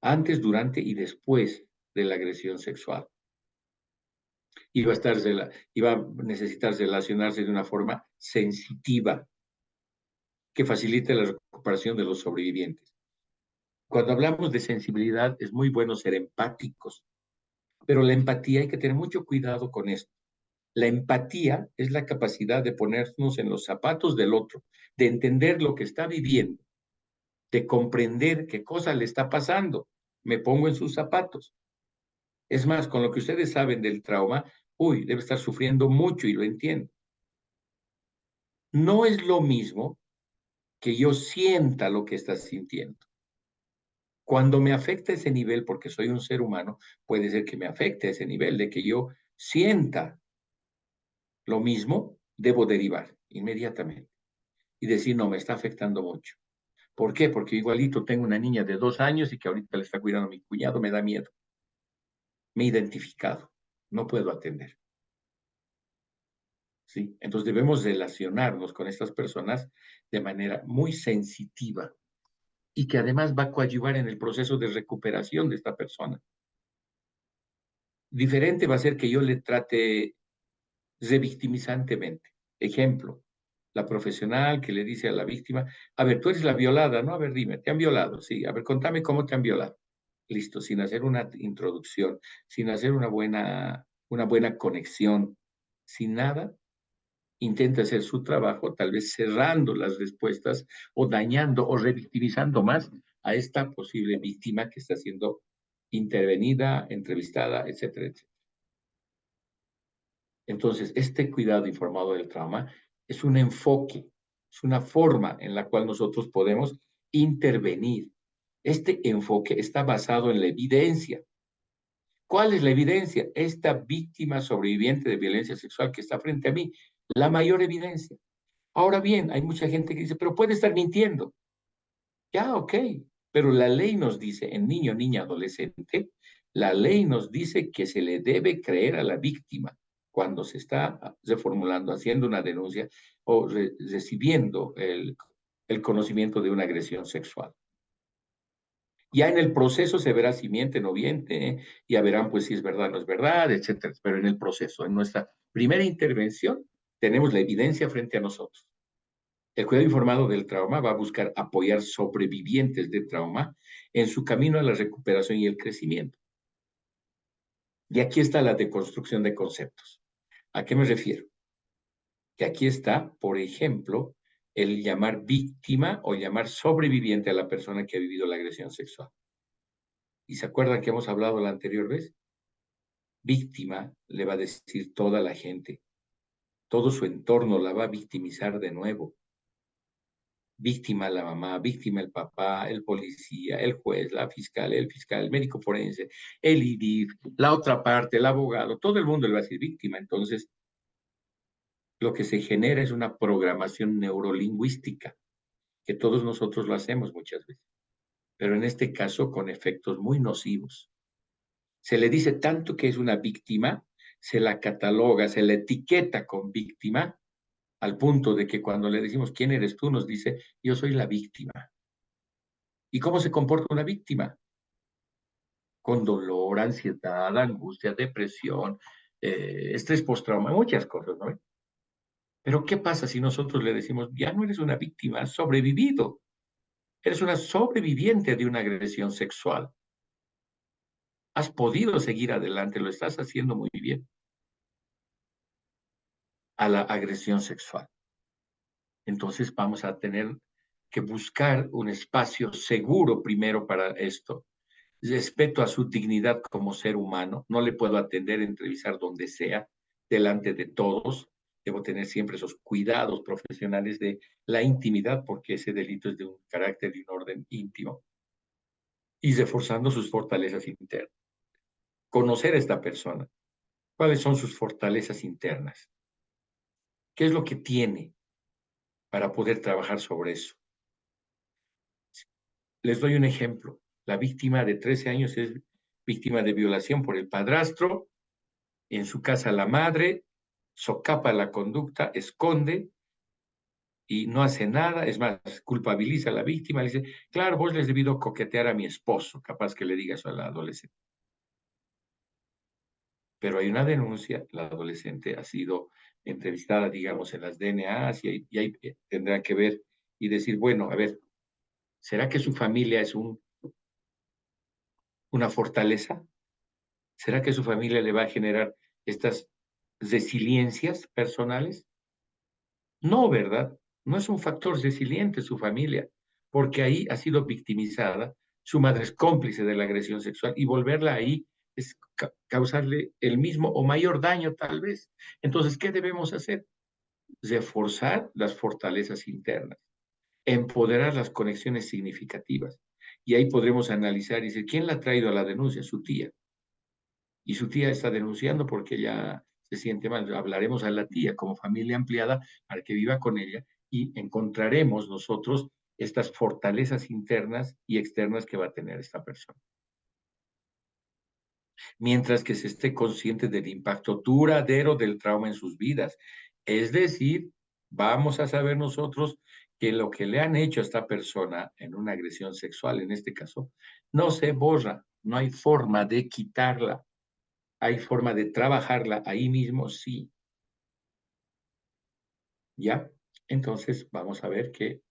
antes, durante y después de la agresión sexual. Y va a necesitar relacionarse de una forma sensitiva que facilite la recuperación de los sobrevivientes. Cuando hablamos de sensibilidad, es muy bueno ser empáticos, pero la empatía hay que tener mucho cuidado con esto. La empatía es la capacidad de ponernos en los zapatos del otro, de entender lo que está viviendo, de comprender qué cosa le está pasando. Me pongo en sus zapatos. Es más, con lo que ustedes saben del trauma, uy, debe estar sufriendo mucho y lo entiendo. No es lo mismo que yo sienta lo que estás sintiendo. Cuando me afecta ese nivel, porque soy un ser humano, puede ser que me afecte a ese nivel de que yo sienta lo mismo, debo derivar inmediatamente y decir, no, me está afectando mucho. ¿Por qué? Porque igualito tengo una niña de 2 años y que ahorita le está cuidando a mi cuñado, me da miedo. Me he identificado, no puedo atender. ¿Sí? Entonces debemos relacionarnos con estas personas de manera muy sensitiva y que además va a coadyuvar en el proceso de recuperación de esta persona. Diferente va a ser que yo le trate revictimizantemente. Ejemplo, la profesional que le dice a la víctima, a ver, tú eres la violada, ¿no? A ver, dime, ¿te han violado? Sí, a ver, contame cómo te han violado. Listo, sin hacer una introducción, sin hacer una buena conexión, sin nada, intenta hacer su trabajo, tal vez cerrando las respuestas o dañando o revictimizando más a esta posible víctima que está siendo intervenida, entrevistada, etcétera, etcétera. Entonces, este cuidado informado del trauma es un enfoque, es una forma en la cual nosotros podemos intervenir. Este enfoque está basado en la evidencia. ¿Cuál es la evidencia? Esta víctima sobreviviente de violencia sexual que está frente a mí, la mayor evidencia. Ahora bien, hay mucha gente que dice, pero puede estar mintiendo. Ya, ok, pero la ley nos dice, en niño, niña, adolescente, la ley nos dice que se le debe creer a la víctima cuando se está reformulando, haciendo una denuncia o recibiendo el conocimiento de una agresión sexual. Ya en el proceso se verá si miente o no miente, ya verán pues si es verdad o no es verdad, etcétera. Pero en el proceso, en nuestra primera intervención, tenemos la evidencia frente a nosotros. El cuidado informado del trauma va a buscar apoyar sobrevivientes de trauma en su camino a la recuperación y el crecimiento. Y aquí está la deconstrucción de conceptos. ¿A qué me refiero? Que aquí está, por ejemplo, el llamar víctima o llamar sobreviviente a la persona que ha vivido la agresión sexual. ¿Y se acuerdan que hemos hablado la anterior vez? Víctima le va a decir toda la gente, todo su entorno la va a victimizar de nuevo. Víctima la mamá, víctima el papá, el policía, el juez, la fiscal, el médico forense, el IDIF, la otra parte, el abogado, todo el mundo le va a decir víctima. Entonces, lo que se genera es una programación neurolingüística, que todos nosotros lo hacemos muchas veces, pero en este caso con efectos muy nocivos. Se le dice tanto que es una víctima, se la cataloga, se la etiqueta con víctima, al punto de que cuando le decimos quién eres tú, nos dice yo soy la víctima. ¿Y cómo se comporta una víctima? Con dolor, ansiedad, angustia, depresión, estrés postraumático, muchas cosas, ¿no? Pero ¿qué pasa si nosotros le decimos, ya no eres una víctima, has sobrevivido, eres una sobreviviente de una agresión sexual, has podido seguir adelante, lo estás haciendo muy bien, a la agresión sexual? Entonces vamos a tener que buscar un espacio seguro primero para esto. Respeto a su dignidad como ser humano, no le puedo atender, entrevistar donde sea, delante de todos. Debo tener siempre esos cuidados profesionales de la intimidad, porque ese delito es de un carácter y un orden íntimo, y reforzando sus fortalezas internas. Conocer a esta persona, cuáles son sus fortalezas internas, qué es lo que tiene para poder trabajar sobre eso. Les doy un ejemplo. La víctima de 13 años es víctima de violación por el padrastro. En su casa la madre socapa la conducta, esconde y no hace nada. Es más, culpabiliza a la víctima. Le dice, claro, vos le has debido coquetear a mi esposo. Capaz que le diga eso a la adolescente. Pero hay una denuncia. La adolescente ha sido entrevistada, digamos, en las DNAs y ahí tendrá que ver y decir, bueno, a ver, ¿será que su familia es una fortaleza? ¿Será que su familia le va a generar estas resiliencias personales? No, ¿verdad? No es un factor resiliente su familia, porque ahí ha sido victimizada, su madre es cómplice de la agresión sexual y volverla ahí es causarle el mismo o mayor daño tal vez. Entonces, ¿qué debemos hacer? Reforzar las fortalezas internas, empoderar las conexiones significativas. Y ahí podremos analizar y decir, ¿quién la ha traído a la denuncia? Su tía. Y su tía está denunciando porque ella se siente mal. Hablaremos a la tía como familia ampliada para que viva con ella y encontraremos nosotros estas fortalezas internas y externas que va a tener esta persona. Mientras que se esté consciente del impacto duradero del trauma en sus vidas. Es decir, vamos a saber nosotros que lo que le han hecho a esta persona en una agresión sexual, en este caso, no se borra, no hay forma de quitarla. ¿Hay forma de trabajarla ahí mismo? Sí. ¿Ya? Entonces, vamos a ver que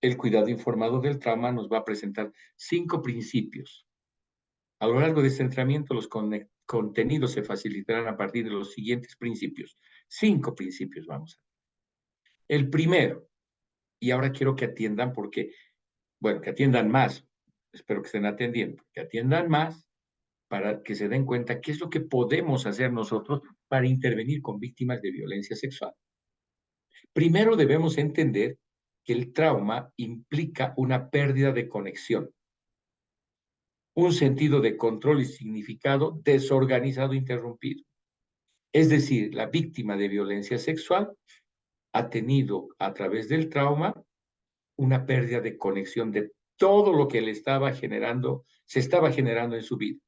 el cuidado informado del trauma nos va a presentar 5 principios. A lo largo de este entrenamiento, los contenidos se facilitarán a partir de los siguientes principios. 5 principios vamos a ver. El primero, y ahora quiero que atiendan porque, bueno, que atiendan más, espero que estén atendiendo, que atiendan más para que se den cuenta qué es lo que podemos hacer nosotros para intervenir con víctimas de violencia sexual. Primero debemos entender que el trauma implica una pérdida de conexión, un sentido de control y significado desorganizado, interrumpido. Es decir, la víctima de violencia sexual ha tenido a través del trauma una pérdida de conexión de todo lo que le estaba generando, se estaba generando en su vida.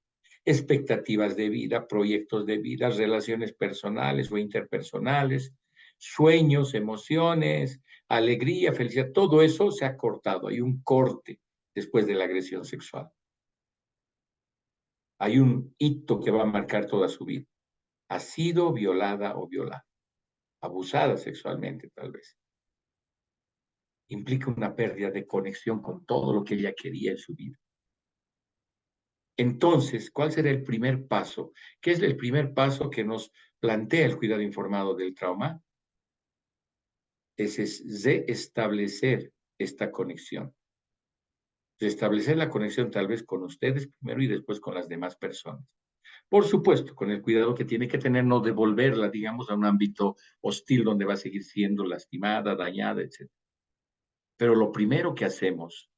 Expectativas de vida, proyectos de vida, relaciones personales o interpersonales, sueños, emociones, alegría, felicidad, todo eso se ha cortado. Hay un corte después de la agresión sexual. Hay un hito que va a marcar toda su vida. Ha sido violada o violada, abusada sexualmente tal vez. Implica una pérdida de conexión con todo lo que ella quería en su vida. Entonces, ¿cuál será el primer paso? ¿Qué es el primer paso que nos plantea el cuidado informado del trauma? es reestablecer esta conexión. Restablecer la conexión tal vez con ustedes primero y después con las demás personas. Por supuesto, con el cuidado que tiene que tener, no devolverla, digamos, a un ámbito hostil donde va a seguir siendo lastimada, dañada, etc. Pero lo primero que hacemos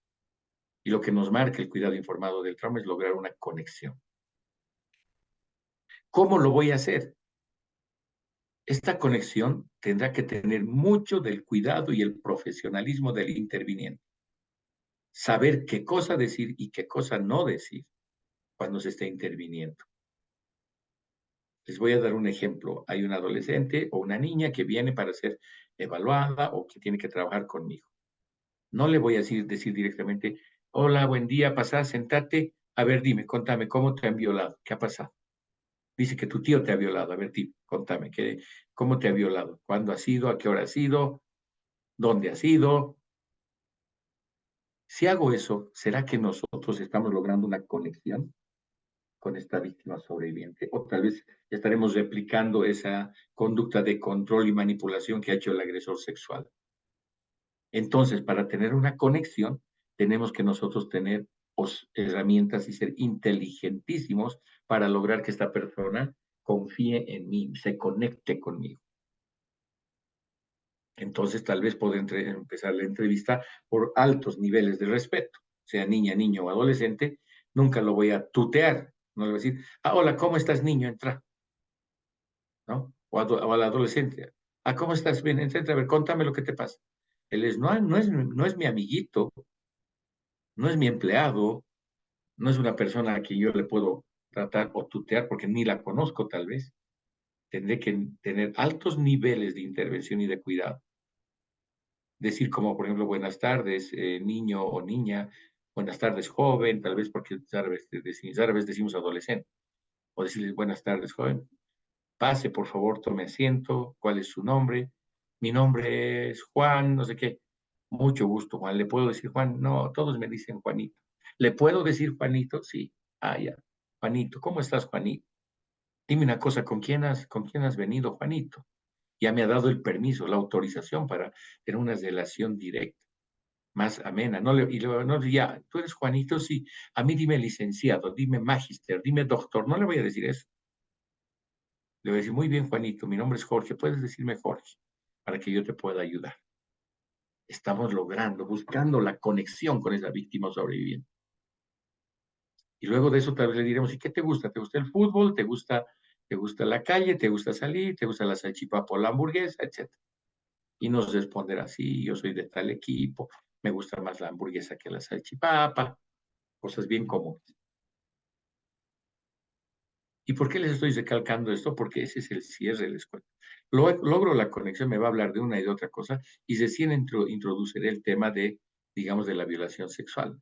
y lo que nos marca el cuidado informado del trauma es lograr una conexión. ¿Cómo lo voy a hacer? Esta conexión tendrá que tener mucho del cuidado y el profesionalismo del interviniente. Saber qué cosa decir y qué cosa no decir cuando se esté interviniendo. Les voy a dar un ejemplo. Hay un adolescente o una niña que viene para ser evaluada o que tiene que trabajar conmigo. No le voy a decir directamente, hola, buen día, pasá, sentate. A ver, dime, contame, ¿cómo te han violado? ¿Qué ha pasado? Dice que tu tío te ha violado. A ver, dime, contame, ¿cómo te ha violado? ¿Cuándo ha sido? ¿A qué hora ha sido? ¿Dónde ha sido? Si hago eso, ¿será que nosotros estamos logrando una conexión con esta víctima sobreviviente? O tal vez estaremos replicando esa conducta de control y manipulación que ha hecho el agresor sexual. Entonces, para tener una conexión, tenemos que nosotros tener herramientas y ser inteligentísimos para lograr que esta persona confíe en mí, se conecte conmigo. Entonces, tal vez puedo empezar la entrevista por altos niveles de respeto, sea niña, niño o adolescente. Nunca lo voy a tutear, no le voy a decir, hola, ¿cómo estás, niño? Entra, ¿no? O al adolescente, ¿cómo estás? Bien, entra, a ver, contame lo que te pasa. Él es, no es mi amiguito, no es mi empleado, no es una persona a quien yo le puedo tratar o tutear porque ni la conozco tal vez. Tendré que tener altos niveles de intervención y de cuidado. Decir como, por ejemplo, buenas tardes, niño o niña, buenas tardes, joven, tal vez porque árabes decimos adolescente, o decirles buenas tardes, joven, pase, por favor, tome asiento, ¿cuál es su nombre? Mi nombre es Juan, no sé qué. Mucho gusto, Juan. ¿Le puedo decir Juan? No, todos me dicen Juanito. ¿Le puedo decir Juanito? Sí. Ya. Juanito, ¿cómo estás, Juanito? Dime una cosa, ¿con quién has venido, Juanito? Ya me ha dado el permiso, la autorización para tener una relación directa, más amena. No, ya, tú eres Juanito, sí. A mí dime licenciado, dime magister, dime doctor. No le voy a decir eso. Le voy a decir, muy bien, Juanito, mi nombre es Jorge, puedes decirme Jorge, para que yo te pueda ayudar. Estamos buscando la conexión con esa víctima sobreviviente. Y luego de eso tal vez le diremos, ¿y qué te gusta? ¿Te gusta el fútbol? ¿Te gusta la calle? ¿Te gusta salir? ¿Te gusta la salchipapa o la hamburguesa? Etcétera. Y nos responderá, sí, yo soy de tal equipo, me gusta más la hamburguesa que la salchipapa, cosas bien comunes. ¿Y por qué les estoy recalcando esto? Porque ese es el cierre de la escuela. Logro la conexión, me va a hablar de una y de otra cosa, y recién introduciré el tema de, digamos, de la violación sexual.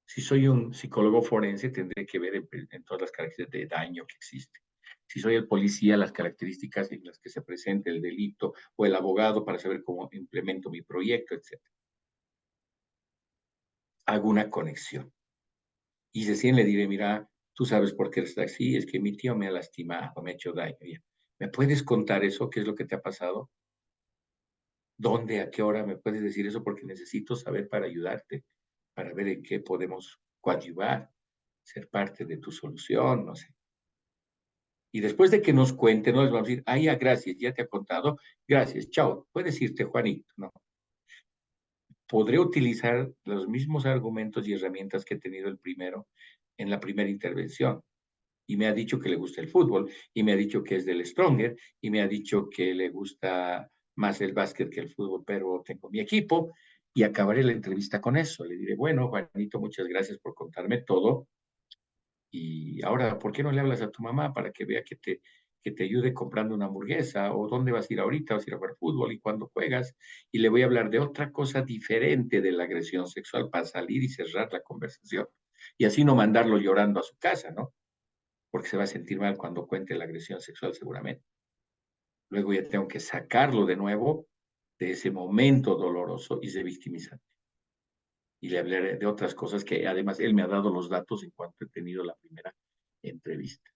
Si soy un psicólogo forense, tendré que ver en todas las características de daño que existe. Si soy el policía, las características en las que se presenta el delito, o el abogado para saber cómo implemento mi proyecto, etc. Hago una conexión. Y recién le diré, mira, tú sabes por qué estás así, es que mi tío me ha lastimado, me ha hecho daño. ¿Me puedes contar eso? ¿Qué es lo que te ha pasado? ¿Dónde? ¿A qué hora? ¿Me puedes decir eso? Porque necesito saber para ayudarte, para ver en qué podemos coadyuvar, ser parte de tu solución, no sé. Y después de que nos cuente, no les vamos a decir, ya, gracias, ya te ha contado, gracias, chao, puedes irte, Juanito, no. Podré utilizar los mismos argumentos y herramientas que he tenido el primero en la primera intervención. Y me ha dicho que le gusta el fútbol, y me ha dicho que es del Stronger, y me ha dicho que le gusta más el básquet que el fútbol, pero tengo mi equipo, y acabaré la entrevista con eso. Le diré, bueno, Juanito, muchas gracias por contarme todo, y ahora, ¿por qué no le hablas a tu mamá para que vea que te ayude comprando una hamburguesa? ¿O dónde vas a ir ahorita? ¿Vas a ir a jugar fútbol? ¿Y cuándo juegas? Y le voy a hablar de otra cosa diferente de la agresión sexual para salir y cerrar la conversación. Y así no mandarlo llorando a su casa, ¿no? Porque se va a sentir mal cuando cuente la agresión sexual seguramente. Luego ya tengo que sacarlo de nuevo de ese momento doloroso y revictimizante. Y le hablaré de otras cosas que además él me ha dado los datos en cuanto he tenido la primera entrevista.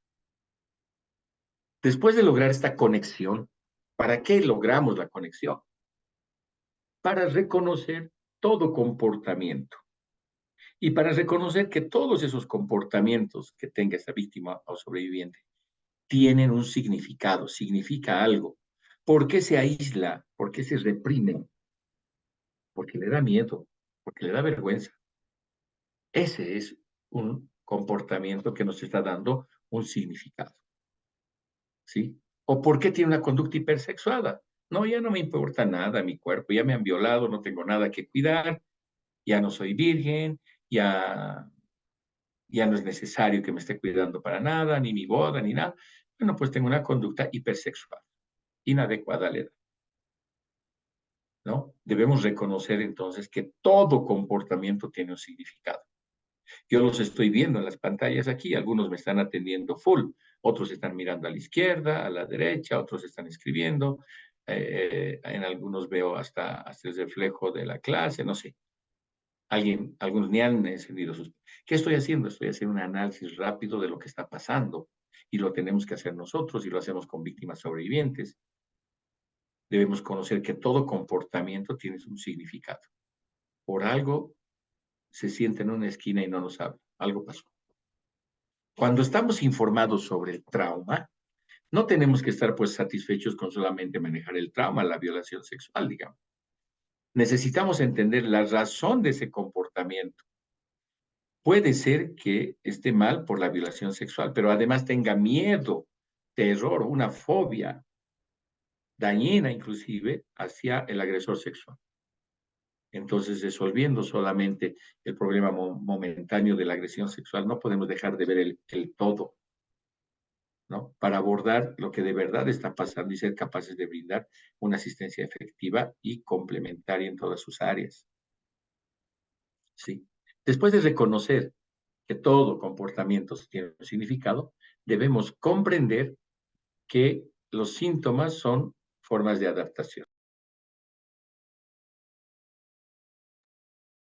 Después de lograr esta conexión, ¿Para qué logramos la conexión? Para reconocer todo comportamiento y para reconocer que todos esos comportamientos que tenga esta víctima o sobreviviente tienen un significado, significa algo. ¿Por qué se aísla? ¿Por qué se reprime? Porque le da miedo, porque le da vergüenza. Ese es un comportamiento que nos está dando un significado, ¿sí? ¿O por qué tiene una conducta hipersexuada? No, ya no me importa nada mi cuerpo, ya me han violado, no tengo nada que cuidar, ya no soy virgen, ya, ya no es necesario que me esté cuidando para nada, ni mi boda, ni nada. Bueno, pues tengo una conducta hipersexual, inadecuada a la edad, ¿no? Debemos reconocer entonces que todo comportamiento tiene un significado. Yo los estoy viendo en las pantallas aquí, algunos me están atendiendo full, otros están mirando a la izquierda, a la derecha, otros están escribiendo, en algunos veo hasta el reflejo de la clase, no sé. Algunos ni han encendido sus... ¿Qué estoy haciendo? Estoy haciendo un análisis rápido de lo que está pasando y lo tenemos que hacer nosotros y lo hacemos con víctimas sobrevivientes. Debemos conocer que todo comportamiento tiene un significado. Por algo se sienta en una esquina y no nos habla. Algo pasó. Cuando estamos informados sobre el trauma, no tenemos que estar pues satisfechos con solamente manejar el trauma, la violación sexual, digamos. Necesitamos entender la razón de ese comportamiento. Puede ser que esté mal por la violación sexual, pero además tenga miedo, terror, una fobia dañina inclusive hacia el agresor sexual. Entonces, resolviendo solamente el problema momentáneo de la agresión sexual, no podemos dejar de ver el todo, ¿no? Para abordar lo que de verdad está pasando y ser capaces de brindar una asistencia efectiva y complementaria en todas sus áreas. ¿Sí? Después de reconocer que todo comportamiento tiene un significado, debemos comprender que los síntomas son formas de adaptación.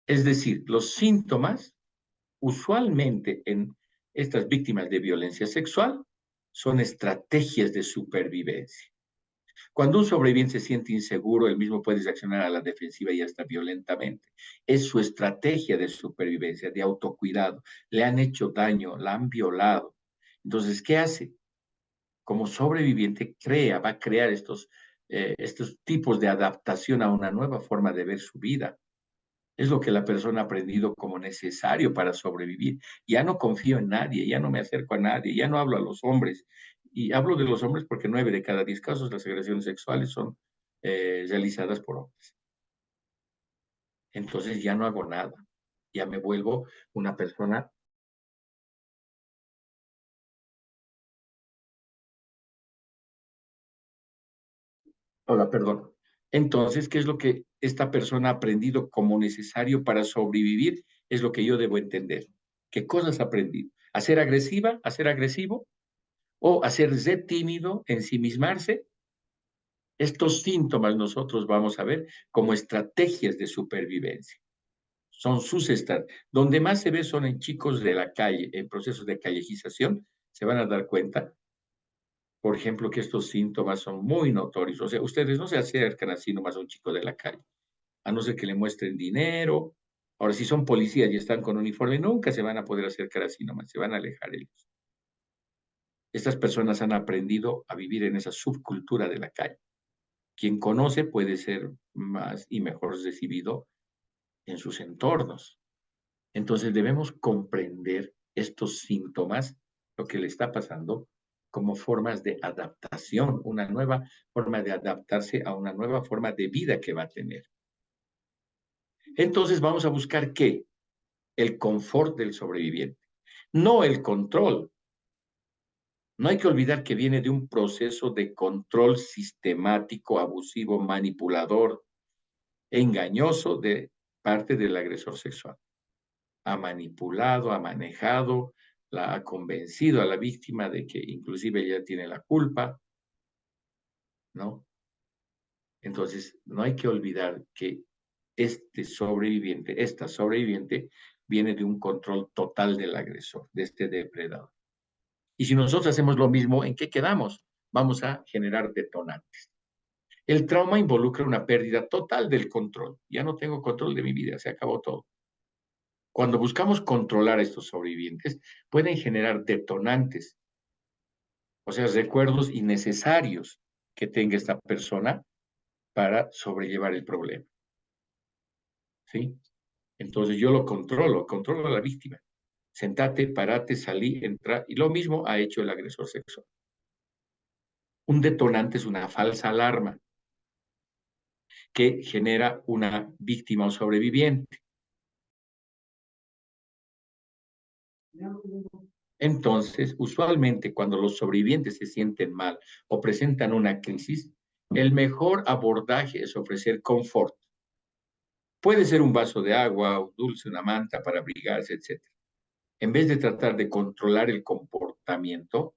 Es decir, los síntomas usualmente en estas víctimas de violencia sexual son estrategias de supervivencia. Cuando un sobreviviente se siente inseguro, él mismo puede reaccionar a la defensiva y hasta violentamente. Es su estrategia de supervivencia, de autocuidado. Le han hecho daño, la han violado. Entonces, ¿qué hace? Como sobreviviente, va a crear estos tipos de adaptación a una nueva forma de ver su vida. Es lo que la persona ha aprendido como necesario para sobrevivir. Ya no confío en nadie, ya no me acerco a nadie, ya no hablo a los hombres. Y hablo de los hombres porque 9 de cada 10 casos las agresiones sexuales son realizadas por hombres. Entonces ya no hago nada, ya me vuelvo una persona. Hola, perdón. Entonces, ¿qué es lo que esta persona ha aprendido como necesario para sobrevivir? Es lo que yo debo entender. ¿Qué cosas ha aprendido? ¿A ser agresiva? ¿A ser agresivo? ¿O hacerse tímido, ensimismarse? Estos síntomas nosotros vamos a ver como estrategias de supervivencia. Son sus estrategias. Donde más se ve son en chicos de la calle, en procesos de callejización, se van a dar cuenta, por ejemplo, que estos síntomas son muy notorios. O sea, ustedes no se acercan así nomás a un chico de la calle, a no ser que le muestren dinero. Ahora, si son policías y están con uniforme, nunca se van a poder acercar así nomás, se van a alejar ellos. Estas personas han aprendido a vivir en esa subcultura de la calle. Quien conoce puede ser más y mejor recibido en sus entornos. Entonces debemos comprender estos síntomas, lo que le está pasando, como formas de adaptación, una nueva forma de adaptarse a una nueva forma de vida que va a tener. Entonces vamos a buscar ¿qué? El confort del sobreviviente, no el control. No hay que olvidar que viene de un proceso de control sistemático, abusivo, manipulador, engañoso de parte del agresor sexual. Ha manipulado, ha manejado, la ha convencido a la víctima de que inclusive ella tiene la culpa, ¿no? Entonces, no hay que olvidar que esta sobreviviente, viene de un control total del agresor, de este depredador. Y si nosotros hacemos lo mismo, ¿en qué quedamos? Vamos a generar detonantes. El trauma involucra una pérdida total del control. Ya no tengo control de mi vida, se acabó todo. Cuando buscamos controlar a estos sobrevivientes, pueden generar detonantes, o sea, recuerdos innecesarios que tenga esta persona para sobrellevar el problema. ¿Sí? Entonces yo lo controlo a la víctima. Sentate, parate, salí, entra, y lo mismo ha hecho el agresor sexual. Un detonante es una falsa alarma que genera una víctima o sobreviviente. Entonces, usualmente cuando los sobrevivientes se sienten mal o presentan una crisis, el mejor abordaje es ofrecer confort. Puede ser un vaso de agua, un dulce, una manta para abrigarse, etc. En vez de tratar de controlar el comportamiento,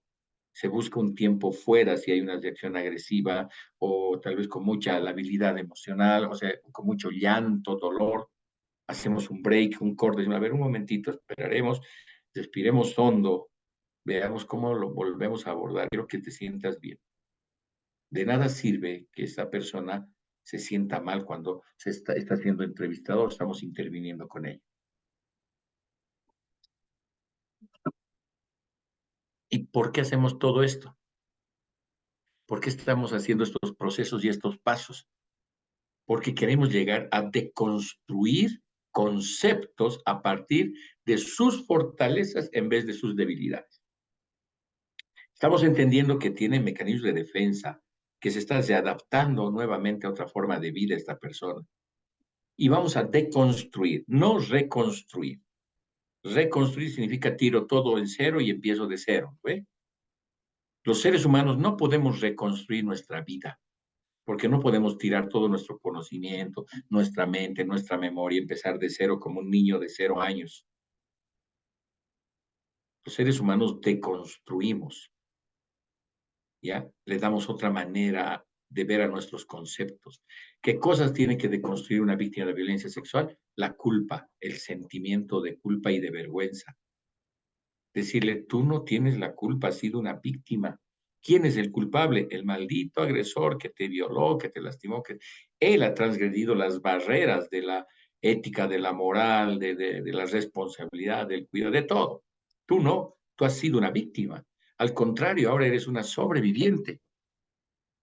se busca un tiempo fuera si hay una reacción agresiva o tal vez con mucha labilidad emocional, o sea, con mucho llanto, dolor. Hacemos un break, un corte, a ver, un momentito, esperaremos, respiremos hondo, veamos cómo lo volvemos a abordar. Quiero que te sientas bien. De nada sirve que esta persona se sienta mal cuando está siendo entrevistado o estamos interviniendo con ella. ¿Y por qué hacemos todo esto? ¿Por qué estamos haciendo estos procesos y estos pasos? Porque queremos llegar a deconstruir conceptos a partir de sus fortalezas en vez de sus debilidades. Estamos entendiendo que tiene mecanismos de defensa, que se está readaptando nuevamente a otra forma de vida esta persona. Y vamos a deconstruir, no reconstruir. Reconstruir significa tiro todo en cero y empiezo de cero. ¿Ve? Los seres humanos no podemos reconstruir nuestra vida, porque no podemos tirar todo nuestro conocimiento, nuestra mente, nuestra memoria y empezar de cero como un niño de 0 años. Los seres humanos deconstruimos, ¿ya? Le damos otra manera de ver a nuestros conceptos. ¿Qué cosas tiene que deconstruir una víctima de violencia sexual? La culpa, el sentimiento de culpa y de vergüenza. Decirle, tú no tienes la culpa, has sido una víctima. ¿Quién es el culpable? El maldito agresor que te violó, que te lastimó, que él ha transgredido las barreras de la ética, de la moral, de la responsabilidad, del cuidado, de todo. Tú no, tú has sido una víctima. Al contrario, ahora eres una sobreviviente.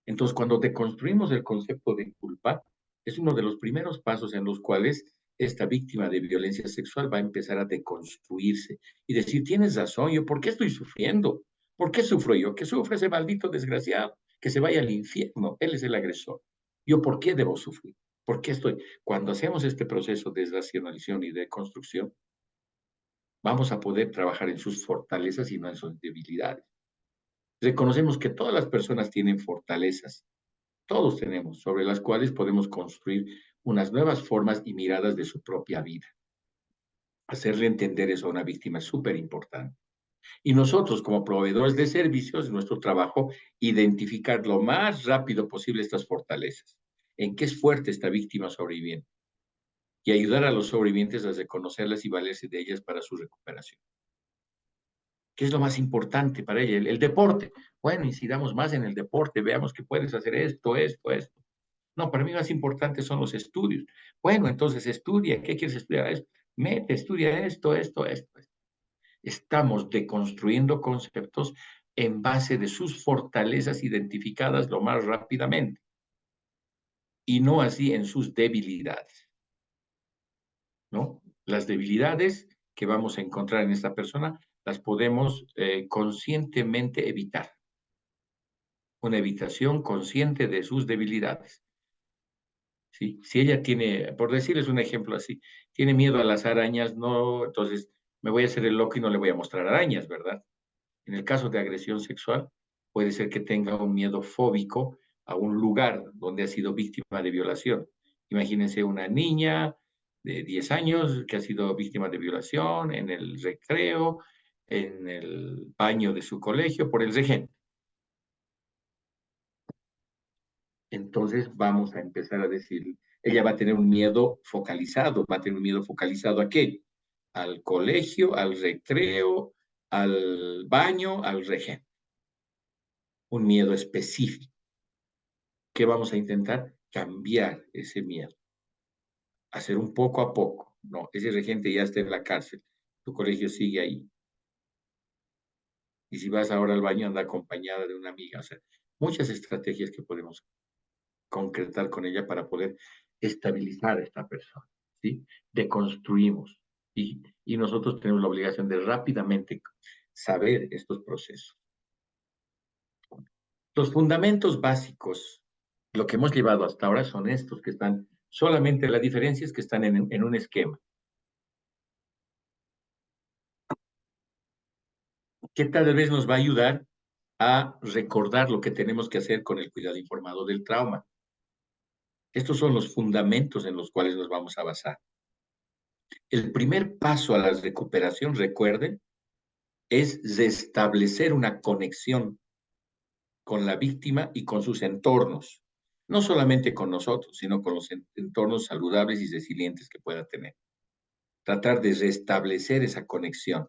Entonces, cuando deconstruimos el concepto de culpa, es uno de los primeros pasos en los cuales esta víctima de violencia sexual va a empezar a deconstruirse y decir, tienes razón, yo, ¿por qué estoy sufriendo? ¿Por qué sufro yo? Que sufre ese maldito desgraciado, que se vaya al infierno, él es el agresor. ¿Yo por qué debo sufrir? ¿Por qué estoy? Cuando hacemos este proceso de racionalización y de construcción, vamos a poder trabajar en sus fortalezas y no en sus debilidades. Reconocemos que todas las personas tienen fortalezas, todos tenemos, sobre las cuales podemos construir unas nuevas formas y miradas de su propia vida. Hacerle entender eso a una víctima es súper importante. Y nosotros, como proveedores de servicios, nuestro trabajo, identificar lo más rápido posible estas fortalezas. En qué es fuerte esta víctima sobreviviente. Y ayudar a los sobrevivientes a reconocerlas y valerse de ellas para su recuperación. ¿Qué es lo más importante para ella? El deporte. Bueno, incidamos más en el deporte, veamos que puedes hacer esto, esto, esto. No, para mí más importante son los estudios. Bueno, entonces estudia. ¿Qué quieres estudiar? Mete, estudia esto, esto, esto. Estamos deconstruyendo conceptos en base de sus fortalezas identificadas lo más rápidamente y no así en sus debilidades, ¿no? Las debilidades que vamos a encontrar en esta persona las podemos conscientemente evitar. Una evitación consciente de sus debilidades. ¿Sí? Si ella tiene, por decirles un ejemplo así, tiene miedo a las arañas, no, entonces me voy a hacer el loco y no le voy a mostrar arañas, ¿verdad? En el caso de agresión sexual, puede ser que tenga un miedo fóbico a un lugar donde ha sido víctima de violación. Imagínense una niña de 10 años que ha sido víctima de violación en el recreo, en el baño de su colegio, por el regente. Entonces vamos a empezar a decir, ella va a tener un miedo focalizado, va a tener un miedo focalizado ¿a qué? Al colegio, al recreo, al baño, al regente. Un miedo específico. ¿Qué vamos a intentar? Cambiar ese miedo. Hacer un poco a poco. No, ese regente ya está en la cárcel. Tu colegio sigue ahí. Y si vas ahora al baño, anda acompañada de una amiga. O sea, muchas estrategias que podemos concretar con ella para poder estabilizar a esta persona, ¿sí? Deconstruimos. Y nosotros tenemos la obligación de rápidamente saber estos procesos. Los fundamentos básicos, lo que hemos llevado hasta ahora son estos que están, solamente la diferencia es que están en un esquema. Que tal vez nos va a ayudar a recordar lo que tenemos que hacer con el cuidado informado del trauma. Estos son los fundamentos en los cuales nos vamos a basar. El primer paso a la recuperación, recuerden, es restablecer una conexión con la víctima y con sus entornos. No solamente con nosotros, sino con los entornos saludables y resilientes que pueda tener. Tratar de restablecer esa conexión,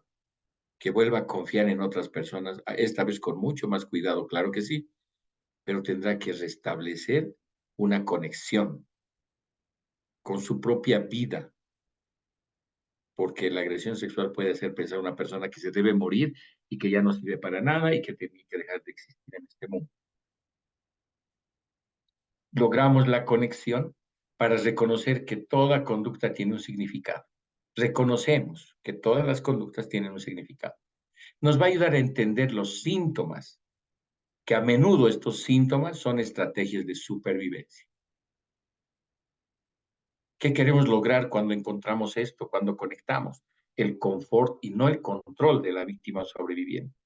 que vuelva a confiar en otras personas, esta vez con mucho más cuidado, claro que sí, pero tendrá que restablecer una conexión con su propia vida, porque la agresión sexual puede hacer pensar a una persona que se debe morir y que ya no sirve para nada y que tiene que dejar de existir en este mundo. Logramos la conexión para reconocer que toda conducta tiene un significado. Reconocemos que todas las conductas tienen un significado. Nos va a ayudar a entender los síntomas, que a menudo estos síntomas son estrategias de supervivencia. ¿Qué queremos lograr cuando encontramos esto, cuando conectamos? El confort y no el control de la víctima sobreviviente.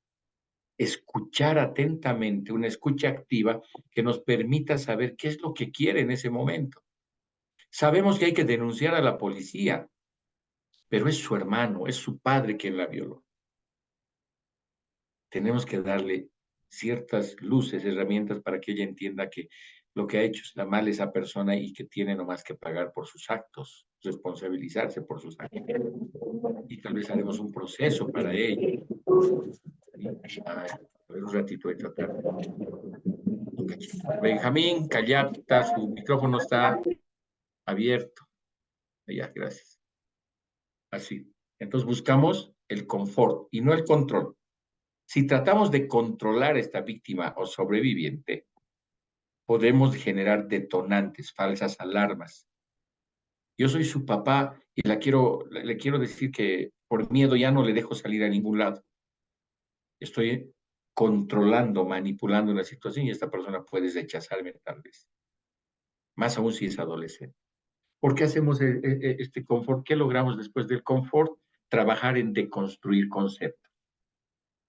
Escuchar atentamente, una escucha activa que nos permita saber qué es lo que quiere en ese momento. Sabemos que hay que denunciar a la policía, pero es su hermano, es su padre quien la violó. Tenemos que darle ciertas luces, herramientas para que ella entienda que lo que ha hecho está mal esa persona y que tiene nomás que pagar por sus actos, responsabilizarse por sus actos. Y tal vez haremos un proceso para ello. A ver, un ratito de tratar. Benjamín, callata, su micrófono está abierto. Ya, gracias. Así. Entonces buscamos el confort y no el control. Si tratamos de controlar a esta víctima o sobreviviente, podemos generar detonantes, falsas alarmas. Yo soy su papá y le quiero decir que por miedo ya no le dejo salir a ningún lado. Estoy controlando, manipulando la situación y esta persona puede rechazarme tal vez. Más aún si es adolescente. ¿Por qué hacemos este confort? ¿Qué logramos después del confort? Trabajar en deconstruir conceptos.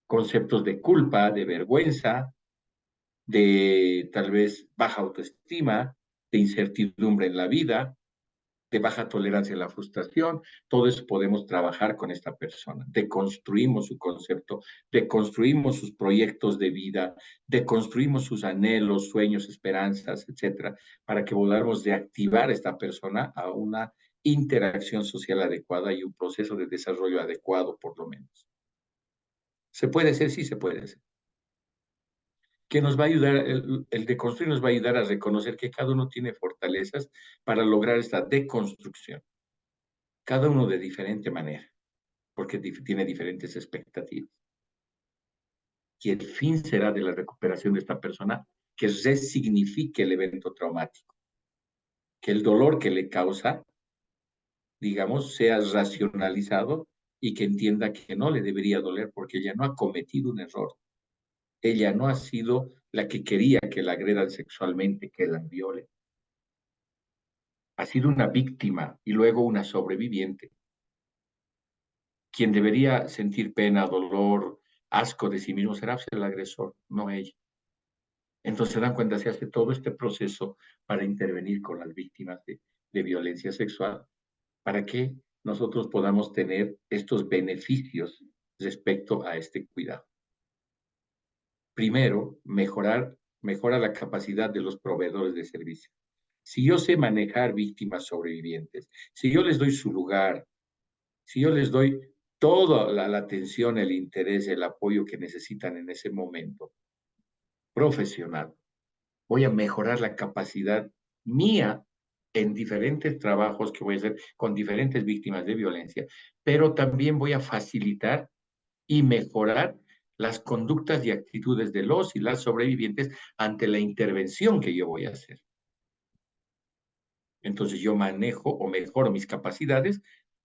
Conceptos de culpa, de vergüenza, de tal vez baja autoestima, de incertidumbre en la vida, de baja tolerancia a la frustración. Todo eso podemos trabajar con esta persona. Deconstruimos su concepto, deconstruimos sus proyectos de vida, deconstruimos sus anhelos, sueños, esperanzas, etcétera, para que volvamos de activar a esta persona a una interacción social adecuada y un proceso de desarrollo adecuado, por lo menos. ¿Se puede hacer? Sí, se puede hacer. Que nos va a ayudar, el deconstruir nos va a ayudar a reconocer que cada uno tiene fortalezas para lograr esta deconstrucción. Cada uno de diferente manera, porque tiene diferentes expectativas. Y el fin será de la recuperación de esta persona que resignifique el evento traumático, que el dolor que le causa, digamos, sea racionalizado y que entienda que no le debería doler porque ella no ha cometido un error. Ella no ha sido la que quería que la agredan sexualmente, que la violen. Ha sido una víctima y luego una sobreviviente. Quien debería sentir pena, dolor, asco de sí mismo será el agresor, no ella. Entonces se dan cuenta, se hace todo este proceso para intervenir con las víctimas de violencia sexual, para que nosotros podamos tener estos beneficios respecto a este cuidado. Primero, mejora la capacidad de los proveedores de servicio. Si yo sé manejar víctimas sobrevivientes, si yo les doy su lugar, si yo les doy toda la atención, el interés, el apoyo que necesitan en ese momento profesional, voy a mejorar la capacidad mía en diferentes trabajos que voy a hacer con diferentes víctimas de violencia, pero también voy a facilitar y mejorar las conductas y actitudes de los y las sobrevivientes ante la intervención que yo voy a hacer. Entonces yo manejo o mejoro mis capacidades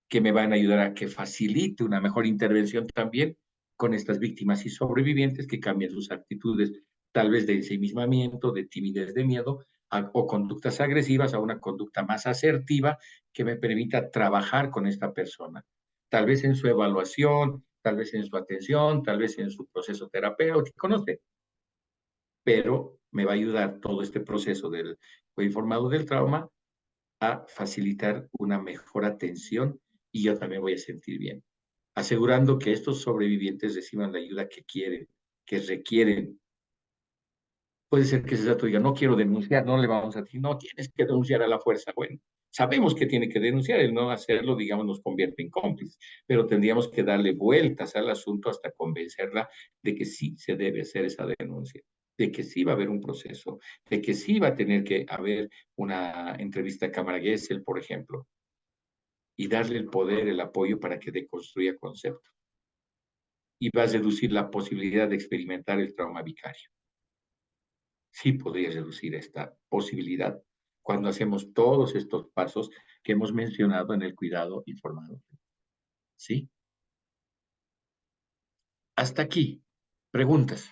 que me van a ayudar a que facilite una mejor intervención también con estas víctimas y sobrevivientes que cambien sus actitudes, tal vez de ensimismamiento, de timidez, de miedo, o conductas agresivas a una conducta más asertiva que me permita trabajar con esta persona. Tal vez en su evaluación, tal vez en su atención, tal vez en su proceso terapéutico, no sé, pero me va a ayudar todo este proceso del informado del trauma a facilitar una mejor atención y yo también voy a sentir bien, asegurando que estos sobrevivientes reciban la ayuda que quieren, que requieren. Puede ser que ese dato diga, no quiero denunciar, no le vamos a decir, no tienes que denunciar a la fuerza. Bueno, sabemos que tiene que denunciar, el no hacerlo, digamos, nos convierte en cómplices, pero tendríamos que darle vueltas al asunto hasta convencerla de que sí se debe hacer esa denuncia, de que sí va a haber un proceso, de que sí va a tener que haber una entrevista a cámara Gesell, por ejemplo, y darle el poder, el apoyo para que deconstruya conceptos. Y va a reducir la posibilidad de experimentar el trauma vicario. Sí podría reducir esta posibilidad cuando hacemos todos estos pasos que hemos mencionado en el cuidado informado. ¿Sí? Hasta aquí. Preguntas,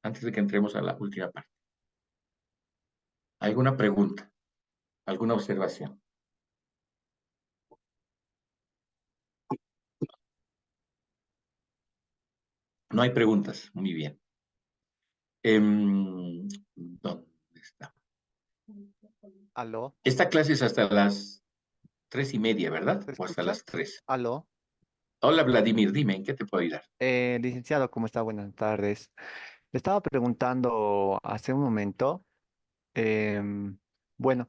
antes de que entremos a la última parte. ¿Alguna pregunta? ¿Alguna observación? No hay preguntas. Muy bien. ¿Dónde está? Aló, Esta clase es hasta las 3:30, ¿verdad? ¿se O hasta escucha? las 3. Aló. Hola, Vladimir, dime, ¿en qué te puedo ayudar? Licenciado, ¿cómo está? Buenas tardes. Le estaba preguntando hace un momento, em, bueno,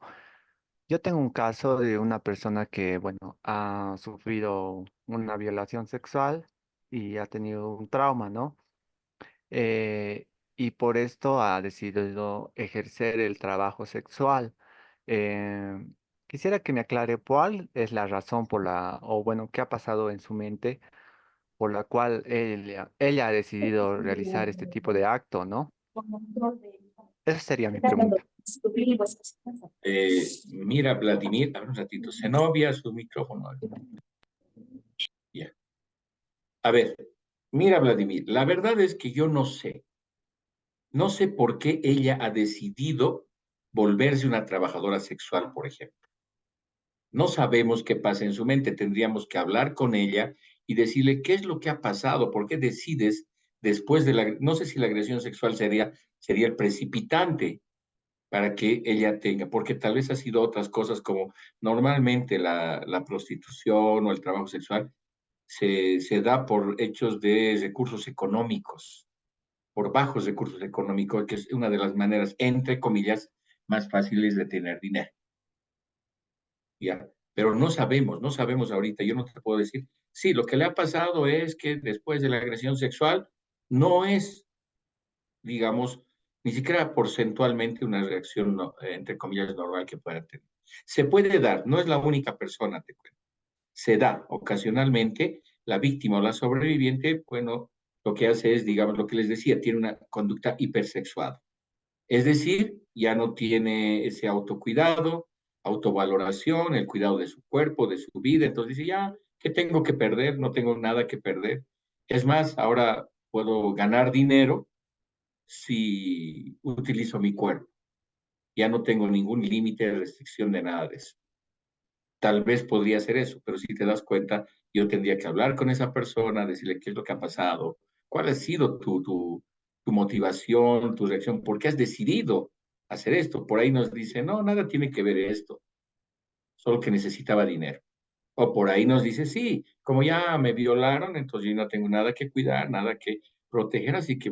yo tengo un caso de una persona que, bueno, ha sufrido una violación sexual y ha tenido un trauma, ¿no? Eh, y por esto ha decidido ejercer el trabajo sexual. Quisiera que me aclare cuál es la razón por o bueno, qué ha pasado en su mente por la cual ella ha decidido realizar este tipo de acto, ¿no? Esa sería mi pregunta. Mira, Vladimir, a ver un ratito, Zenobia, su micrófono. Ya. A ver, mira, Vladimir, la verdad es que yo no sé por qué ella ha decidido volverse una trabajadora sexual, por ejemplo. No sabemos qué pasa en su mente, tendríamos que hablar con ella y decirle qué es lo que ha pasado, por qué decides después de no sé si la agresión sexual sería el precipitante para que ella tenga, porque tal vez ha sido otras cosas como normalmente la prostitución o el trabajo sexual se da por hechos de recursos económicos, por bajos recursos económicos, que es una de las maneras, entre comillas, más fáciles de tener dinero. ¿Ya? Pero no sabemos ahorita, yo no te puedo decir, sí, lo que le ha pasado es que después de la agresión sexual no es, digamos, ni siquiera porcentualmente una reacción, entre comillas, normal que pueda tener. Se puede dar, no es la única persona, te cuento. Se da ocasionalmente, la víctima o la sobreviviente, bueno, lo que hace es, digamos, lo que les decía, tiene una conducta hipersexuada. Es decir, ya no tiene ese autocuidado, autovaloración, el cuidado de su cuerpo, de su vida. Entonces dice, ya, ¿qué tengo que perder? No tengo nada que perder. Es más, ahora puedo ganar dinero si utilizo mi cuerpo. Ya no tengo ningún límite de restricción de nada de eso. Tal vez podría ser eso, pero si te das cuenta, yo tendría que hablar con esa persona, decirle qué es lo que ha pasado, cuál ha sido tu motivación, tu reacción, por qué has decidido hacer esto. Por ahí nos dice, no, nada tiene que ver esto, solo que necesitaba dinero. O por ahí nos dice, sí, como ya me violaron, entonces yo no tengo nada que cuidar, nada que proteger, así que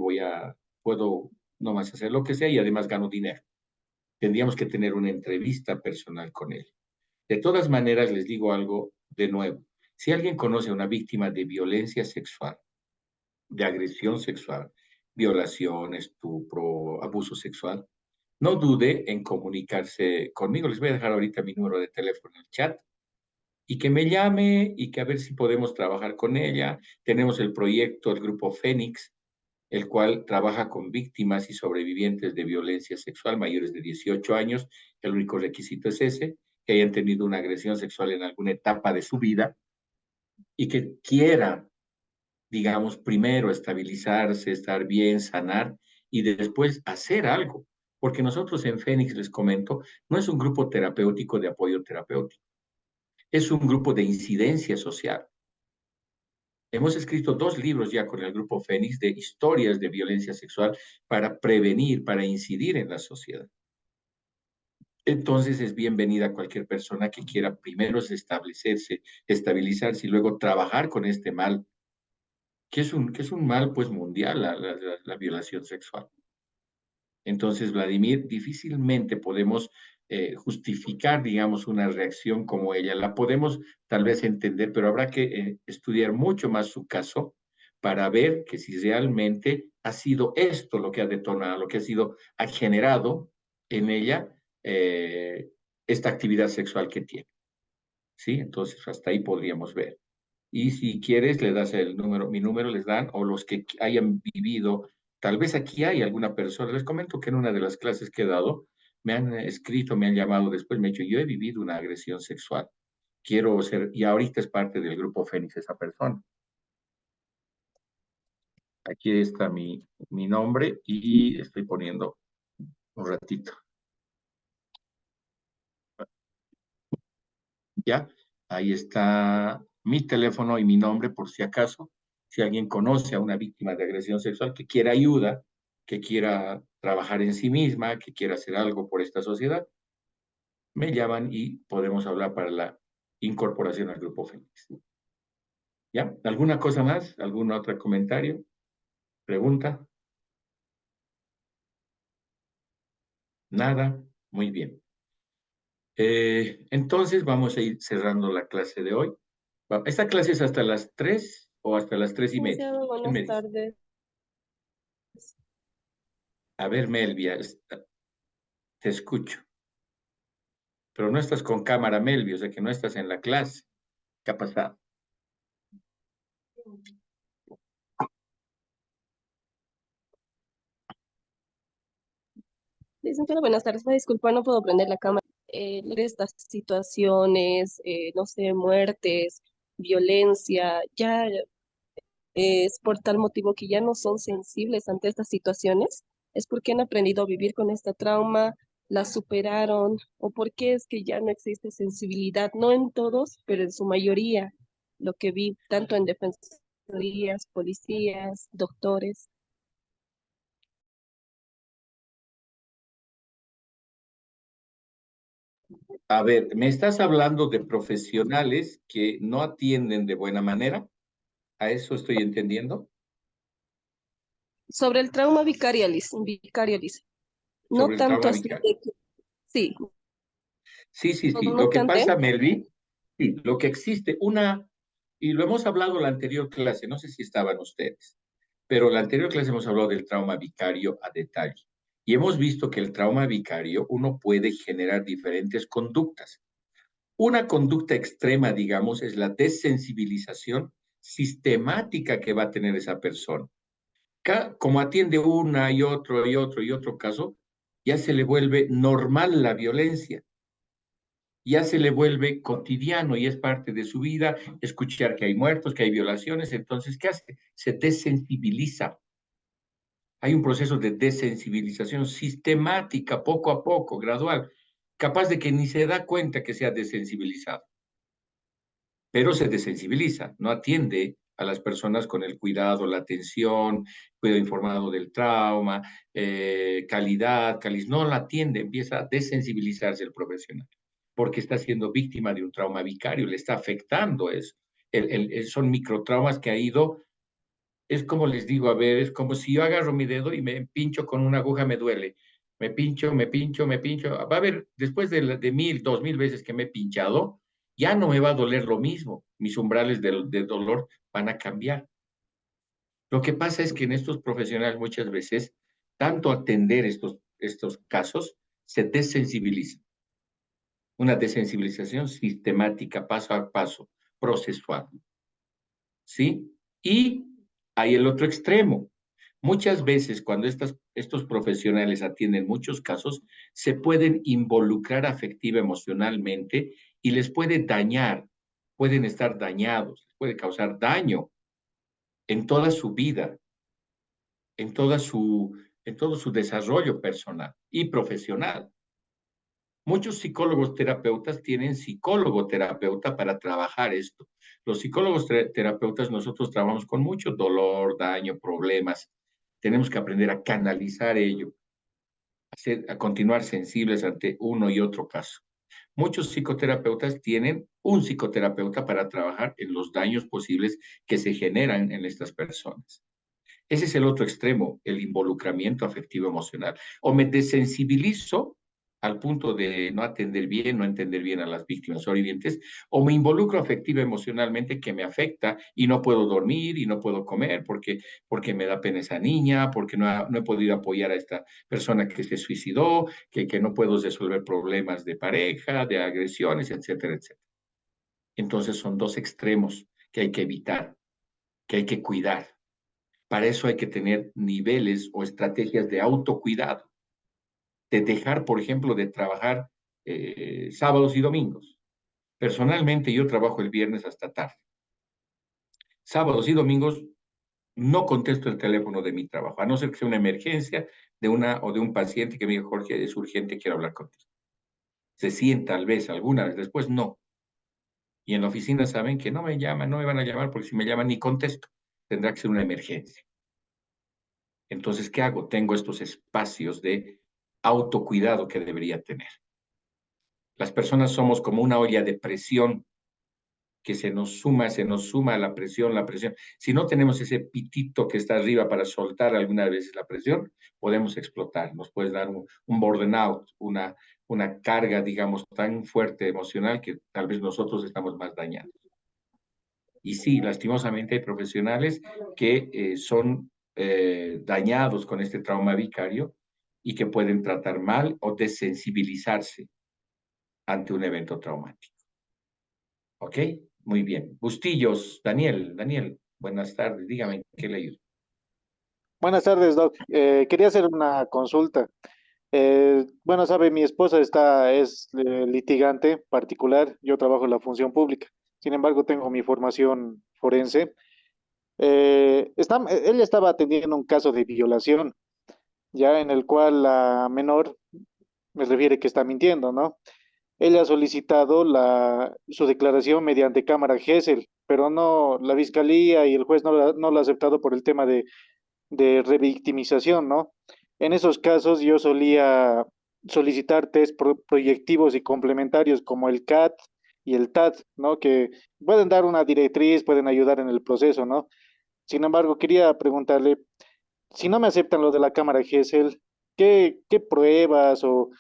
puedo nomás hacer lo que sea y además gano dinero. Tendríamos que tener una entrevista personal con él. De todas maneras, les digo algo de nuevo. Si alguien conoce a una víctima de violencia sexual, de agresión sexual, violación, estupro, abuso sexual, no dude en comunicarse conmigo. Les voy a dejar ahorita mi número de teléfono en el chat y que me llame y que a ver si podemos trabajar con ella. Tenemos el proyecto, el grupo Fénix, el cual trabaja con víctimas y sobrevivientes de violencia sexual mayores de 18 años. El único requisito es ese, que hayan tenido una agresión sexual en alguna etapa de su vida y que quieran, digamos, primero estabilizarse, estar bien, sanar y después hacer algo. Porque nosotros en Fénix, les comento, no es un grupo terapéutico de apoyo terapéutico, es un grupo de incidencia social. Hemos escrito 2 libros ya con el grupo Fénix de historias de violencia sexual para prevenir, para incidir en la sociedad. Entonces es bienvenida cualquier persona que quiera primero establecerse, estabilizarse y luego trabajar con este mal, que es un mal pues mundial, la violación sexual. Entonces, Vladimir, difícilmente podemos justificar, digamos, una reacción como ella. La podemos tal vez entender, pero habrá que estudiar mucho más su caso para ver que si realmente ha sido esto lo que ha detonado, lo que ha generado en ella esta actividad sexual que tiene. ¿Sí? Entonces, hasta ahí podríamos ver. Y si quieres, le das el número, mi número les dan, o los que hayan vivido, tal vez aquí hay alguna persona, les comento que en una de las clases que he dado, me han escrito, me han llamado después, me han dicho, yo he vivido una agresión sexual, quiero ser, y ahorita es parte del grupo Fénix esa persona. Aquí está mi nombre y estoy poniendo un ratito. ¿Ya? Ahí está mi teléfono y mi nombre por si acaso. Si alguien conoce a una víctima de agresión sexual que quiera ayuda, que quiera trabajar en sí misma, que quiera hacer algo por esta sociedad, me llaman y podemos hablar para la incorporación al Grupo Fénix. ¿Ya? ¿Alguna cosa más? ¿Algún otro comentario? ¿Pregunta? Nada. Muy bien. Entonces vamos a ir cerrando la clase de hoy. ¿Esta clase es hasta las 3 o hasta las 3:30? Licenciado, ¿Quién me buenas dice? tardes. A ver, Melvia, te escucho. Pero no estás con cámara, Melvia, o sea que no estás en la clase. ¿Qué ha pasado? Licenciado, buenas tardes. Disculpa, no puedo prender la cámara. De estas situaciones, no sé, muertes, violencia, ya es por tal motivo que ya no son sensibles ante estas situaciones. Es porque han aprendido a vivir con esta trauma, la superaron, o porque es que ya no existe sensibilidad, no en todos, pero en su mayoría, lo que vi tanto en defensorías, policías, doctores. A ver, ¿me estás hablando de profesionales que no atienden de buena manera? ¿A eso estoy entendiendo? Sobre el trauma vicarializ. No Sobre el tanto trauma así vicario. de que, sí, Sí, sí, no, sí. no Lo que tanto, pasa, Melvi, sí, lo que existe, y lo hemos hablado en la anterior clase, no sé si estaban ustedes, pero en la anterior clase hemos hablado del trauma vicario a detalle. Y hemos visto que el trauma vicario, uno puede generar diferentes conductas. Una conducta extrema, digamos, es la desensibilización sistemática que va a tener esa persona. Como atiende una y otro caso, ya se le vuelve normal la violencia, ya se le vuelve cotidiano y es parte de su vida escuchar que hay muertos, que hay violaciones. Entonces, ¿qué hace? Se desensibiliza. Hay un proceso de desensibilización sistemática, poco a poco, gradual, capaz de que ni se da cuenta que se ha desensibilizado, pero se desensibiliza, no atiende a las personas con el cuidado, la atención, cuidado informado del trauma, no la atiende, empieza a desensibilizarse el profesional, porque está siendo víctima de un trauma vicario, le está afectando eso. Son microtraumas que ha ido, es como les digo, a ver, es como si yo agarro mi dedo y me pincho con una aguja, me duele. Me pincho, me pincho, me pincho. Va a haber, después de 1000, 2000 veces que me he pinchado, ya no me va a doler lo mismo. Mis umbrales de dolor van a cambiar. Lo que pasa es que en estos profesionales muchas veces, tanto atender estos estos casos, se desensibilizan. Una desensibilización sistemática, paso a paso, procesual. ¿Sí? Y hay el otro extremo. Muchas veces cuando estos profesionales atienden muchos casos, se pueden involucrar afectiva emocionalmente y les puede dañar, pueden estar dañados, les puede causar daño en toda su vida, en, en todo su desarrollo personal y profesional. Muchos psicólogos terapeutas tienen psicólogo terapeuta para trabajar esto. Los psicólogos terapeutas nosotros trabajamos con mucho dolor, daño, problemas. Tenemos que aprender a canalizar ello, a continuar sensibles ante uno y otro caso. Muchos psicoterapeutas tienen un psicoterapeuta para trabajar en los daños posibles que se generan en estas personas. Ese es el otro extremo, el involucramiento afectivo emocional. O me desensibilizo al punto de no atender bien, no entender bien a las víctimas sobrevivientes, o me involucro afectivo emocionalmente que me afecta y no puedo dormir y no puedo comer porque me da pena esa niña, porque no he podido apoyar a esta persona que se suicidó, que no puedo resolver problemas de pareja, de agresiones, etcétera, etcétera. Entonces son dos extremos que hay que evitar, que hay que cuidar. Para eso hay que tener niveles o estrategias de autocuidado, de dejar, por ejemplo, de trabajar sábados y domingos. Personalmente yo trabajo el viernes hasta tarde. Sábados y domingos no contesto el teléfono de mi trabajo, a no ser que sea una emergencia de una o de un paciente que me diga, Jorge, es urgente, quiero hablar contigo. Se sienta tal vez alguna vez, después no. Y en la oficina saben que no me llaman, no me van a llamar porque si me llaman ni contesto. Tendrá que ser una emergencia. Entonces, ¿qué hago? Tengo estos espacios de autocuidado que debería tener. Las personas somos como una olla de presión que se nos suma la presión, la presión. Si no tenemos ese pitito que está arriba para soltar algunas veces la presión, podemos explotar, nos puede dar un burnout, una carga, digamos, tan fuerte emocional que tal vez nosotros estamos más dañados. Y sí, lastimosamente hay profesionales que son dañados con este trauma vicario y que pueden tratar mal o desensibilizarse ante un evento traumático. ¿Ok? Muy bien. Bustillos, Daniel, buenas tardes. Dígame, ¿qué le ayudo? Buenas tardes, Doc. Quería hacer una consulta. Bueno, sabe, mi esposa es litigante particular. Yo trabajo en la función pública. Sin embargo, tengo mi formación forense. Ella estaba atendiendo un caso de violación, ya en el cual la menor me refiere que está mintiendo, ¿no? Ella ha solicitado su declaración mediante cámara Gesell, pero no, la fiscalía y el juez no lo ha aceptado por el tema de revictimización, ¿no? En esos casos yo solía solicitar test proyectivos y complementarios como el CAT y el TAT, ¿no? Que pueden dar una directriz, pueden ayudar en el proceso, ¿no? Sin embargo, quería preguntarle, si no me aceptan lo de la cámara Gesell, ¿qué pruebas o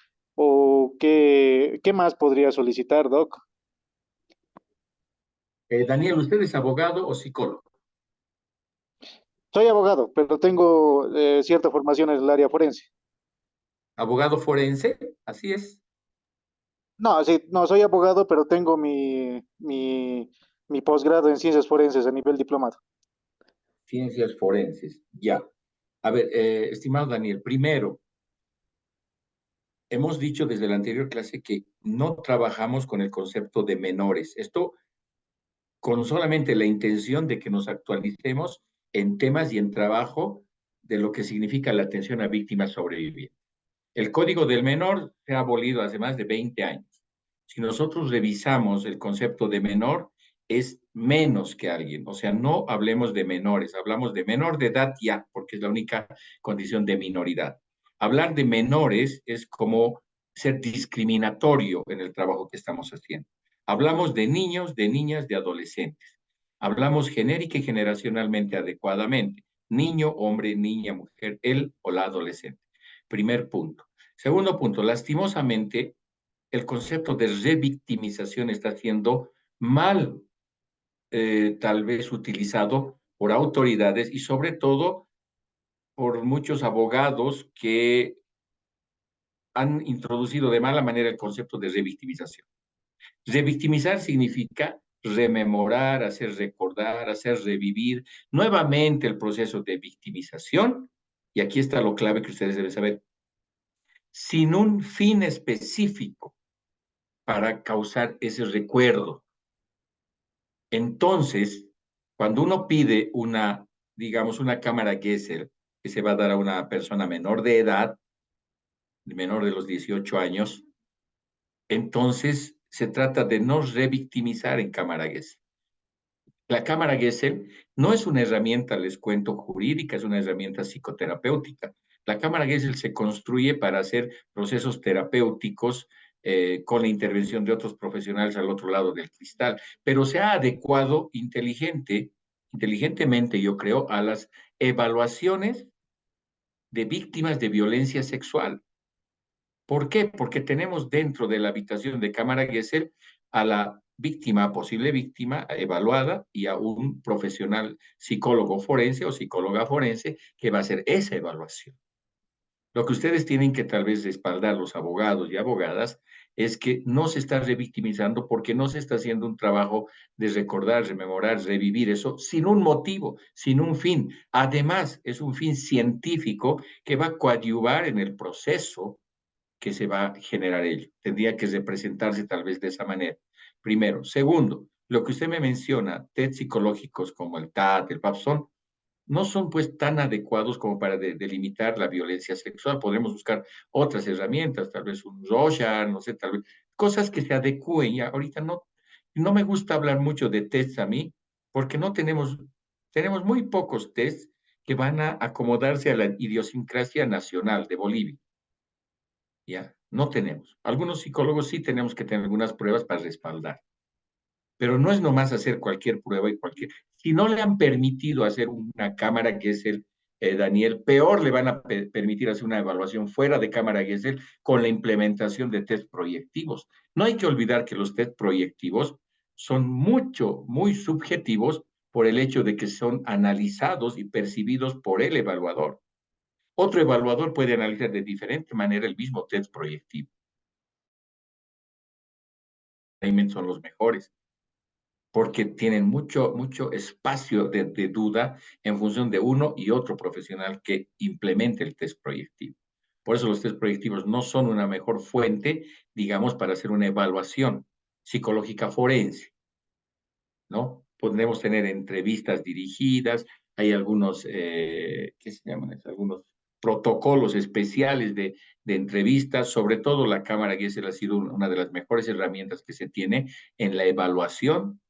qué más podría solicitar, Doc? Daniel, ¿usted es abogado o psicólogo? Soy abogado, pero tengo cierta formación en el área forense. Abogado forense, así es. No, sí, no, soy abogado, pero tengo mi posgrado en ciencias forenses a nivel diplomado. Ciencias forenses, ya. A ver, estimado Daniel, primero, hemos dicho desde la anterior clase que no trabajamos con el concepto de menores. Esto con solamente la intención de que nos actualicemos en temas y en trabajo de lo que significa la atención a víctimas sobrevivientes. El Código del Menor se ha abolido hace más de 20 años. Si nosotros revisamos el concepto de menor, es menos que alguien. O sea, no hablemos de menores, hablamos de menor de edad ya, porque es la única condición de minoridad. Hablar de menores es como ser discriminatorio en el trabajo que estamos haciendo. Hablamos de niños, de niñas, de adolescentes. Hablamos genérica y generacionalmente adecuadamente. Niño, hombre, niña, mujer, él o la adolescente. Primer punto. Segundo punto, lastimosamente, el concepto de revictimización está siendo mal, tal vez utilizado por autoridades y sobre todo por muchos abogados que han introducido de mala manera el concepto de revictimización. Revictimizar significa rememorar, hacer recordar, hacer revivir nuevamente el proceso de victimización, y aquí está lo clave que ustedes deben saber, sin un fin específico para causar ese recuerdo. Entonces, cuando uno pide una, digamos, una cámara Gesell que se va a dar a una persona menor de edad, menor de los 18 años, entonces se trata de no revictimizar en cámara Gesell. La cámara Gesell no es una herramienta, les cuento, jurídica, es una herramienta psicoterapéutica. La cámara Gesell se construye para hacer procesos terapéuticos con la intervención de otros profesionales al otro lado del cristal, pero se ha adecuado inteligentemente, yo creo, a las evaluaciones de víctimas de violencia sexual. ¿Por qué? Porque tenemos dentro de la habitación de cámara Gesell a la víctima, posible víctima evaluada, y a un profesional psicólogo forense o psicóloga forense que va a hacer esa evaluación. Lo que ustedes tienen que tal vez respaldar, los abogados y abogadas, es que no se está revictimizando porque no se está haciendo un trabajo de recordar, rememorar, revivir eso sin un motivo, sin un fin. Además, es un fin científico que va a coadyuvar en el proceso que se va a generar ello. Tendría que representarse tal vez de esa manera. Primero. Segundo, lo que usted me menciona, test psicológicos como el TAT, el PAP, no son pues tan adecuados como para delimitar la violencia sexual. Podemos buscar otras herramientas, tal vez un Rorschach, no sé, tal vez cosas que se adecúen. Ya ahorita no me gusta hablar mucho de tests a mí, porque no tenemos muy pocos tests que van a acomodarse a la idiosincrasia nacional de Bolivia. Ya, no tenemos. Algunos psicólogos sí tenemos que tener algunas pruebas para respaldar, pero no es nomás hacer cualquier prueba y cualquier. Si no le han permitido hacer una cámara que es el Daniel, peor le van a permitir hacer una evaluación fuera de cámara Gesell con la implementación de test proyectivos. No hay que olvidar que los test proyectivos son muy subjetivos por el hecho de que son analizados y percibidos por el evaluador. Otro evaluador puede analizar de diferente manera el mismo test proyectivo. Son los mejores, porque tienen mucho espacio de duda en función de uno y otro profesional que implemente el test proyectivo. Por eso los test proyectivos no son una mejor fuente, digamos, para hacer una evaluación psicológica forense, ¿no? Podemos tener entrevistas dirigidas, hay algunos, ¿qué se llaman eso? Algunos protocolos especiales de entrevistas, sobre todo la cámara Gesell ha sido una de las mejores herramientas que se tiene en la evaluación,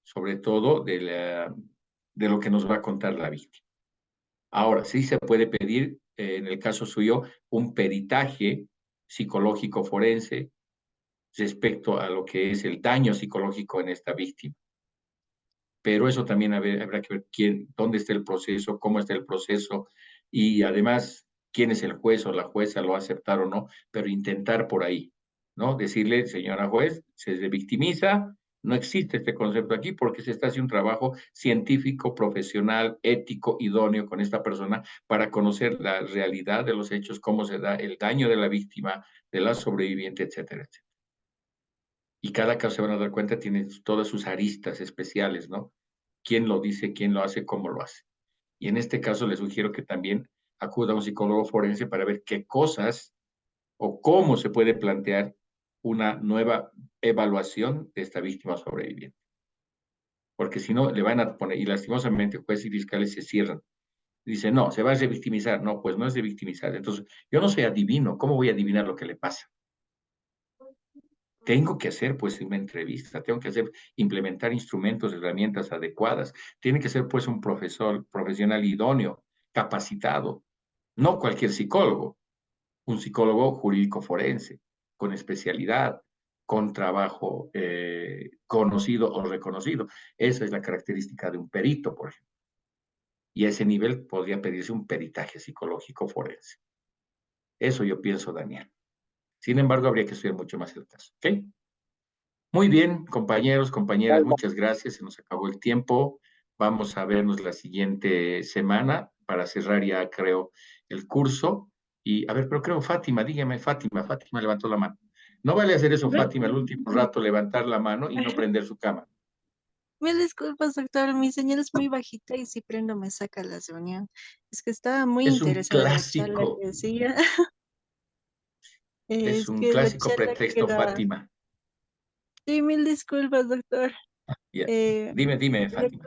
sobre todo de lo que nos va a contar la víctima. Ahora, sí se puede pedir, en el caso suyo, un peritaje psicológico forense respecto a lo que es el daño psicológico en esta víctima. Pero eso también habrá que ver dónde está el proceso, cómo está el proceso, y además quién es el juez o la jueza, lo va a aceptar o no, pero intentar por ahí, ¿no? Decirle, señora juez, se victimiza, no existe este concepto aquí porque se está haciendo un trabajo científico, profesional, ético, idóneo con esta persona para conocer la realidad de los hechos, cómo se da el daño de la víctima, de la sobreviviente, etcétera, etcétera. Y cada caso, se van a dar cuenta, tiene todas sus aristas especiales, ¿no? Quién lo dice, quién lo hace, cómo lo hace. Y en este caso les sugiero que también acuda a un psicólogo forense para ver qué cosas o cómo se puede plantear una nueva evaluación de esta víctima sobreviviente. Porque si no, le van a poner, y lastimosamente jueces y fiscales se cierran. Dicen, no, se va a revictimizar. No, pues no es de victimizar. Entonces, yo no soy adivino. ¿Cómo voy a adivinar lo que le pasa? Tengo que hacer pues una entrevista, tengo que implementar instrumentos, herramientas adecuadas, tiene que ser pues un profesional idóneo, capacitado, no cualquier psicólogo, un psicólogo jurídico forense, con especialidad, con trabajo conocido o reconocido. Esa es la característica de un perito, por ejemplo. Y a ese nivel podría pedirse un peritaje psicológico forense. Eso yo pienso, Daniel. Sin embargo, habría que estudiar mucho más el caso. ¿Ok? Muy bien, compañeros, compañeras, muchas gracias. Se nos acabó el tiempo. Vamos a vernos la siguiente semana para cerrar ya, creo, el curso. Y, a ver, pero creo, Fátima, dígame, Fátima levantó la mano. No vale hacer eso, Fátima, el último rato, levantar la mano y no prender su cámara. Mil disculpas, doctor. Mi señal es muy bajita y si prendo me saca la reunión. Es que estaba muy interesada en la charla que decía. Es Es un que la clásico charla pretexto, que da. Fátima. Sí, mil disculpas, doctor. Ya. Eh, Dime, le, Fátima.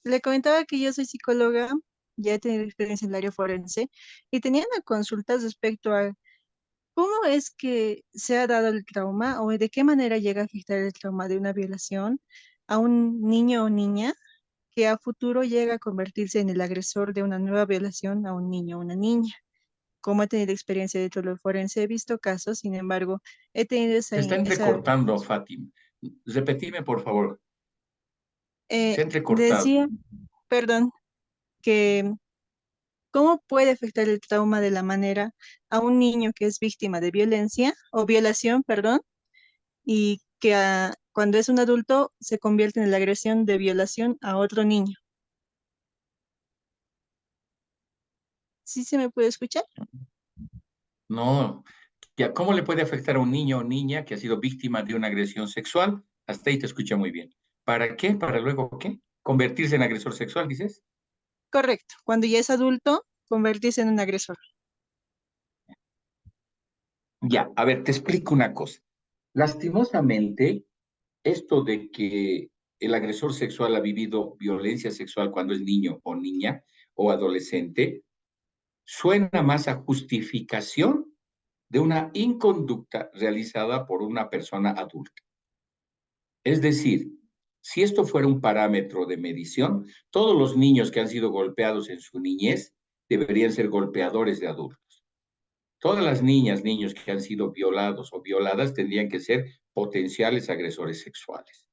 le comentaba que yo soy psicóloga, ya he tenido experiencia en el área forense y tenía una consulta respecto a cómo es que se ha dado el trauma o de qué manera llega a afectar el trauma de una violación a un niño o niña que a futuro llega a convertirse en el agresor de una nueva violación a un niño o una niña. Como he tenido experiencia de todo lo forense, he visto casos, sin embargo, he tenido Se está esa entrecortando, Fátima. Repetime, por favor. Se ha entrecortado. decía, perdón, que cómo puede afectar el trauma de la manera a un niño que es víctima de violencia o violación, perdón, y que cuando es un adulto se convierte en la agresión de violación a otro niño. ¿Sí se me puede escuchar? No. Ya, ¿cómo le puede afectar a un niño o niña que ha sido víctima de una agresión sexual? Hasta ahí te escucha muy bien. ¿Para qué? ¿Para luego qué? ¿Convertirse en agresor sexual, dices? Correcto. Cuando ya es adulto, convertirse en un agresor. Ya, a ver, te explico una cosa. Lastimosamente, esto de que el agresor sexual ha vivido violencia sexual cuando es niño o niña o adolescente, suena más a justificación de una inconducta realizada por una persona adulta. Es decir, si esto fuera un parámetro de medición, todos los niños que han sido golpeados en su niñez deberían ser golpeadores de adultos. Todas las niñas, niños que han sido violados o violadas tendrían que ser potenciales agresores sexuales.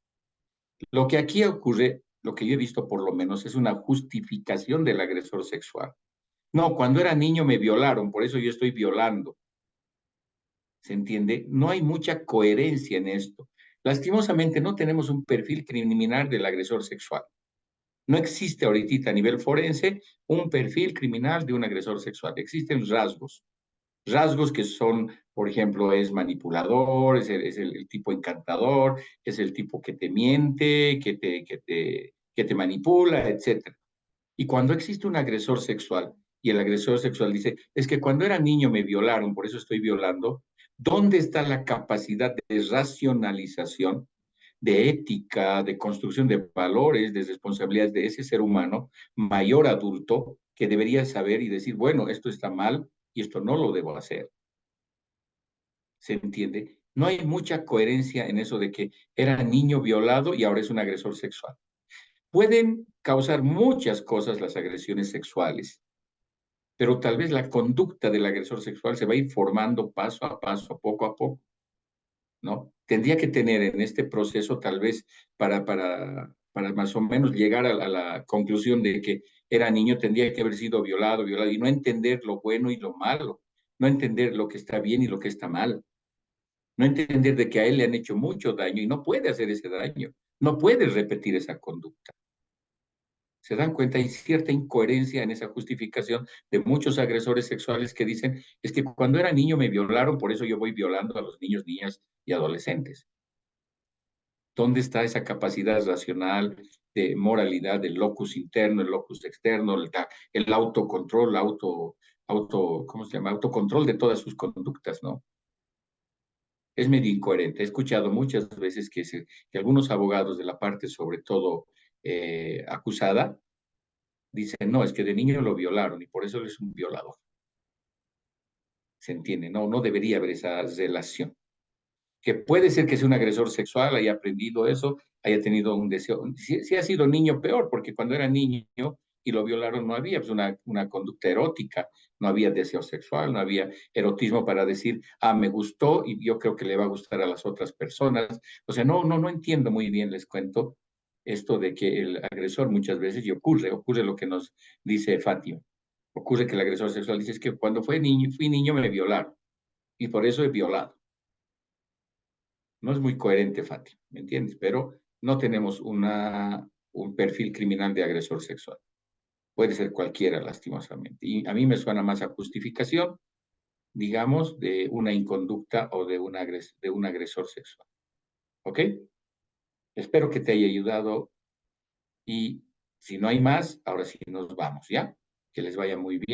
Lo que aquí ocurre, lo que yo he visto por lo menos, es una justificación del agresor sexual. No, cuando era niño me violaron, por eso yo estoy violando. ¿Se entiende? No hay mucha coherencia en esto. Lastimosamente no tenemos un perfil criminal del agresor sexual. No existe ahorita a nivel forense un perfil criminal de un agresor sexual. Existen rasgos. Rasgos que son, por ejemplo, es manipulador, es el tipo encantador, es el tipo que te miente, que te manipula, etcétera. Y cuando existe un agresor sexual y el agresor sexual dice, es que cuando era niño me violaron, por eso estoy violando, ¿dónde está la capacidad de racionalización, de ética, de construcción de valores, de responsabilidades de ese ser humano mayor adulto que debería saber y decir, bueno, esto está mal y esto no lo debo hacer? ¿Se entiende? No hay mucha coherencia en eso de que era niño violado y ahora es un agresor sexual. Pueden causar muchas cosas las agresiones sexuales, pero tal vez la conducta del agresor sexual se va a ir formando paso a paso, poco a poco, ¿no? Tendría que tener en este proceso tal vez para más o menos llegar a la conclusión de que era niño, tendría que haber sido violado, y no entender lo bueno y lo malo, no entender lo que está bien y lo que está mal, no entender de que a él le han hecho mucho daño y no puede hacer ese daño, no puede repetir esa conducta. Se dan cuenta, hay cierta incoherencia en esa justificación de muchos agresores sexuales que dicen, es que cuando era niño me violaron, por eso yo voy violando a los niños, niñas y adolescentes. ¿Dónde está esa capacidad racional de moralidad, del locus interno, el locus externo, el autocontrol, ¿cómo se llama? Autocontrol de todas sus conductas, ¿no? Es medio incoherente. He escuchado muchas veces que algunos abogados de la parte, sobre todo acusada, dicen, no, es que de niño lo violaron y por eso él es un violador. ¿Se entiende? No, no debería haber esa relación. Que puede ser que sea un agresor sexual, haya aprendido eso, haya tenido un deseo. Si ha sido niño, peor, porque cuando era niño y lo violaron no había pues, una conducta erótica, no había deseo sexual, no había erotismo para decir, ah, me gustó y yo creo que le va a gustar a las otras personas. O sea, no entiendo muy bien, les cuento, esto de que el agresor muchas veces, y ocurre lo que nos dice Fátima, ocurre que el agresor sexual dice, es que cuando fui niño me violaron y por eso he violado. No es muy coherente, Fátima, ¿me entiendes? Pero no tenemos un perfil criminal de agresor sexual. Puede ser cualquiera, lastimosamente. Y a mí me suena más a justificación digamos, de una inconducta o de de un agresor sexual. ¿Ok? Espero que te haya ayudado y si no hay más, ahora sí nos vamos, ¿ya? Que les vaya muy bien.